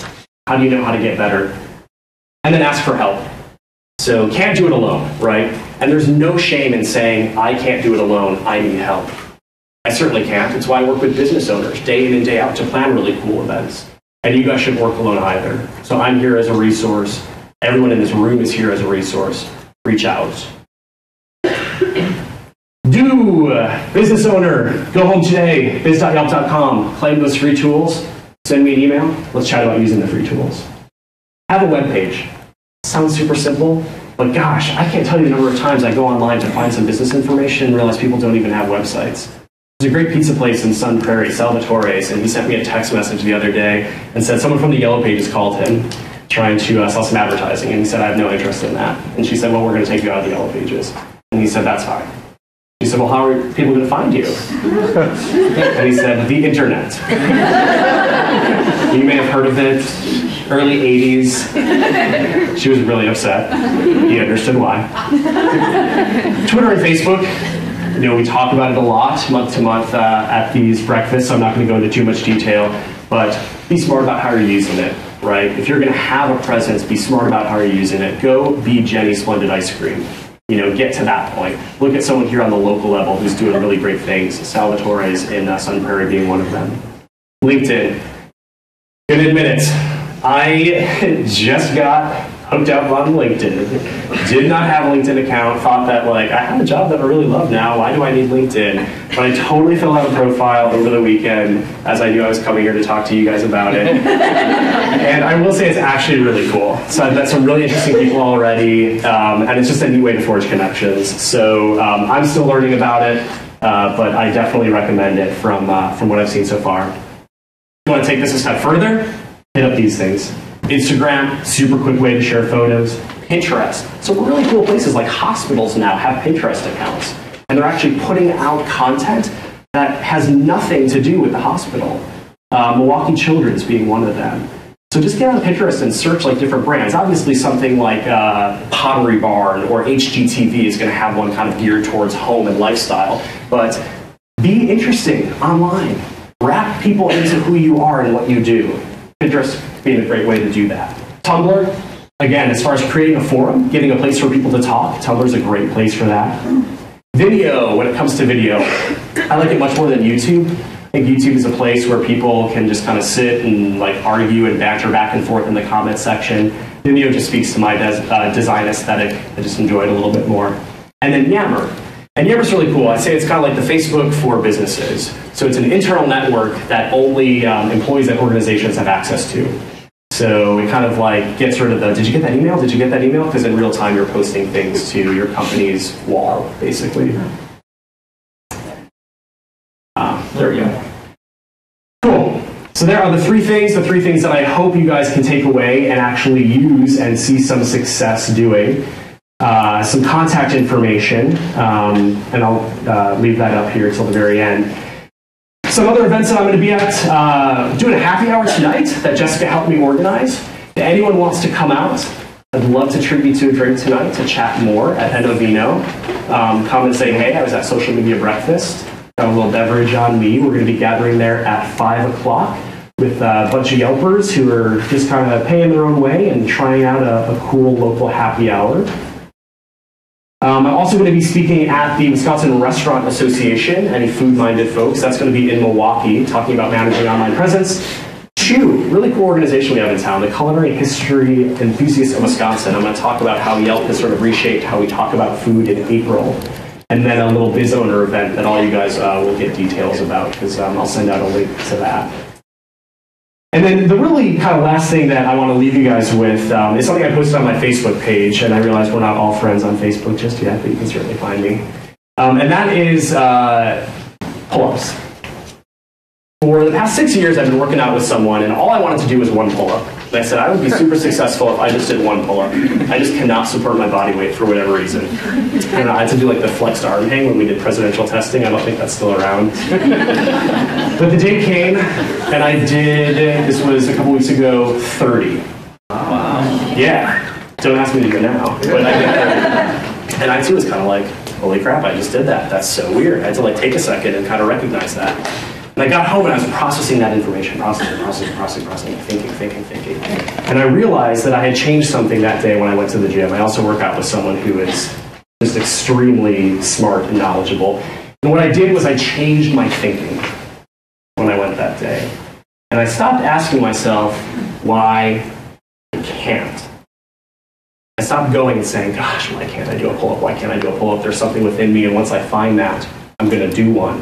How do you know how to get better? And then ask for help. So can't do it alone, right? And there's no shame in saying, I can't do it alone, I need help. I certainly can't. It's why I work with business owners day in and day out to plan really cool events. And you guys shouldn't work alone either. So I'm here as a resource. Everyone in this room is here as a resource. Reach out. Business owner, go home today, biz.yelp.com, claim those free tools, send me an email, let's chat about using the free tools. Have a web page. Sounds super simple, but gosh, I can't tell you the number of times I go online to find some business information and realize people don't even have websites. There's a great pizza place in Sun Prairie, Salvatore's, and he sent me a text message the other day and said someone from the Yellow Pages called him. trying to sell some advertising. And he said, I have no interest in that. And she said, well, we're going to take you out of the Yellow Pages. And he said, that's fine. She said, well, how are people going to find you? And he said, the internet. You may have heard of it, early 80s. She was really upset. He understood why. Twitter and Facebook, we talk about it a lot, month to month at these breakfasts, so I'm not going to go into too much detail, but be smart about how you're using it, right? If you're going to have a presence, be smart about how you're using it. Go be Jenny's Splendid Ice Cream. Get to that point. Look at someone here on the local level who's doing really great things. Salvatore's in Sun Prairie being one of them. LinkedIn. Gonna admit it, I just got hooked up on LinkedIn. Did not have a LinkedIn account. Thought that I have a job that I really love now. Why do I need LinkedIn? But I totally filled out a profile over the weekend as I knew I was coming here to talk to you guys about it. And I will say it's actually really cool. So I've met some really interesting people already, and it's just a neat way to forge connections. So I'm still learning about it, but I definitely recommend it from what I've seen so far. If you want to take this a step further, hit up these things. Instagram, super quick way to share photos. Pinterest. So really cool places like hospitals now have Pinterest accounts. And they're actually putting out content that has nothing to do with the hospital. Milwaukee Children's being one of them. So just get on Pinterest and search different brands. Obviously something like Pottery Barn or HGTV is going to have one kind of geared towards home and lifestyle. But be interesting online. Wrap people into who you are and what you do. Pinterest being a great way to do that. Tumblr, again, as far as creating a forum, getting a place for people to talk, Tumblr's a great place for that. Video, when it comes to video, I like it much more than YouTube. I think YouTube is a place where people can just kind of sit and argue and banter back and forth in the comment section. Vimeo just speaks to my design aesthetic. I just enjoy it a little bit more. And then Yammer. And Yammer's really cool. I say it's kind of like the Facebook for businesses. So it's an internal network that only employees at organizations have access to. So it kind of gets rid of the, did you get that email? Did you get that email? Because in real time you're posting things to your company's wall, basically. There we go. Cool. So there are the three things that I hope you guys can take away and actually use and see some success doing. Some contact information, and I'll leave that up here till the very end. Some other events that I'm going to be at, doing a happy hour tonight that Jessica helped me organize. If anyone wants to come out, I'd love to treat you to a drink tonight to chat more at Enovino. Come and say, hey, I was at Social Media Breakfast. Got a little beverage on me. We're going to be gathering there at 5 o'clock with a bunch of Yelpers who are just kind of paying their own way and trying out a cool local happy hour. I'm also going to be speaking at the Wisconsin Restaurant Association, any food-minded folks. That's going to be in Milwaukee, talking about managing online presence. CHEW, really cool organization we have in town, the Culinary History Enthusiasts of Wisconsin. I'm going to talk about how Yelp has sort of reshaped how we talk about food in April. And then a little biz owner event that all you guys will get details about, because I'll send out a link to that. And then the really kind of last thing that I want to leave you guys with is something I posted on my Facebook page, and I realize we're not all friends on Facebook just yet, but you can certainly find me. And that is pull-ups. For the past 6 years, I've been working out with someone, and all I wanted to do was one pull-up. And I said, I would be super successful if I just did one pull-up. I just cannot support my body weight for whatever reason. And I had to do the flexed arm hang when we did presidential testing. I don't think that's still around. But the day came, and I did, this was a couple weeks ago, 30. Wow. Yeah. Don't ask me to do it now. But I did 30. And I too was kind of like, holy crap, I just did that. That's so weird. I had to take a second and kind of recognize that. And I got home and I was processing that information, processing, thinking. And I realized that I had changed something that day when I went to the gym. I also work out with someone who is just extremely smart and knowledgeable. And what I did was I changed my thinking when I went that day. And I stopped asking myself why I can't. I stopped going and saying, gosh, why can't I do a pull-up? Why can't I do a pull-up? There's something within me, and once I find that, I'm going to do one.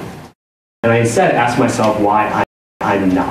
And I instead asked myself why I'm not.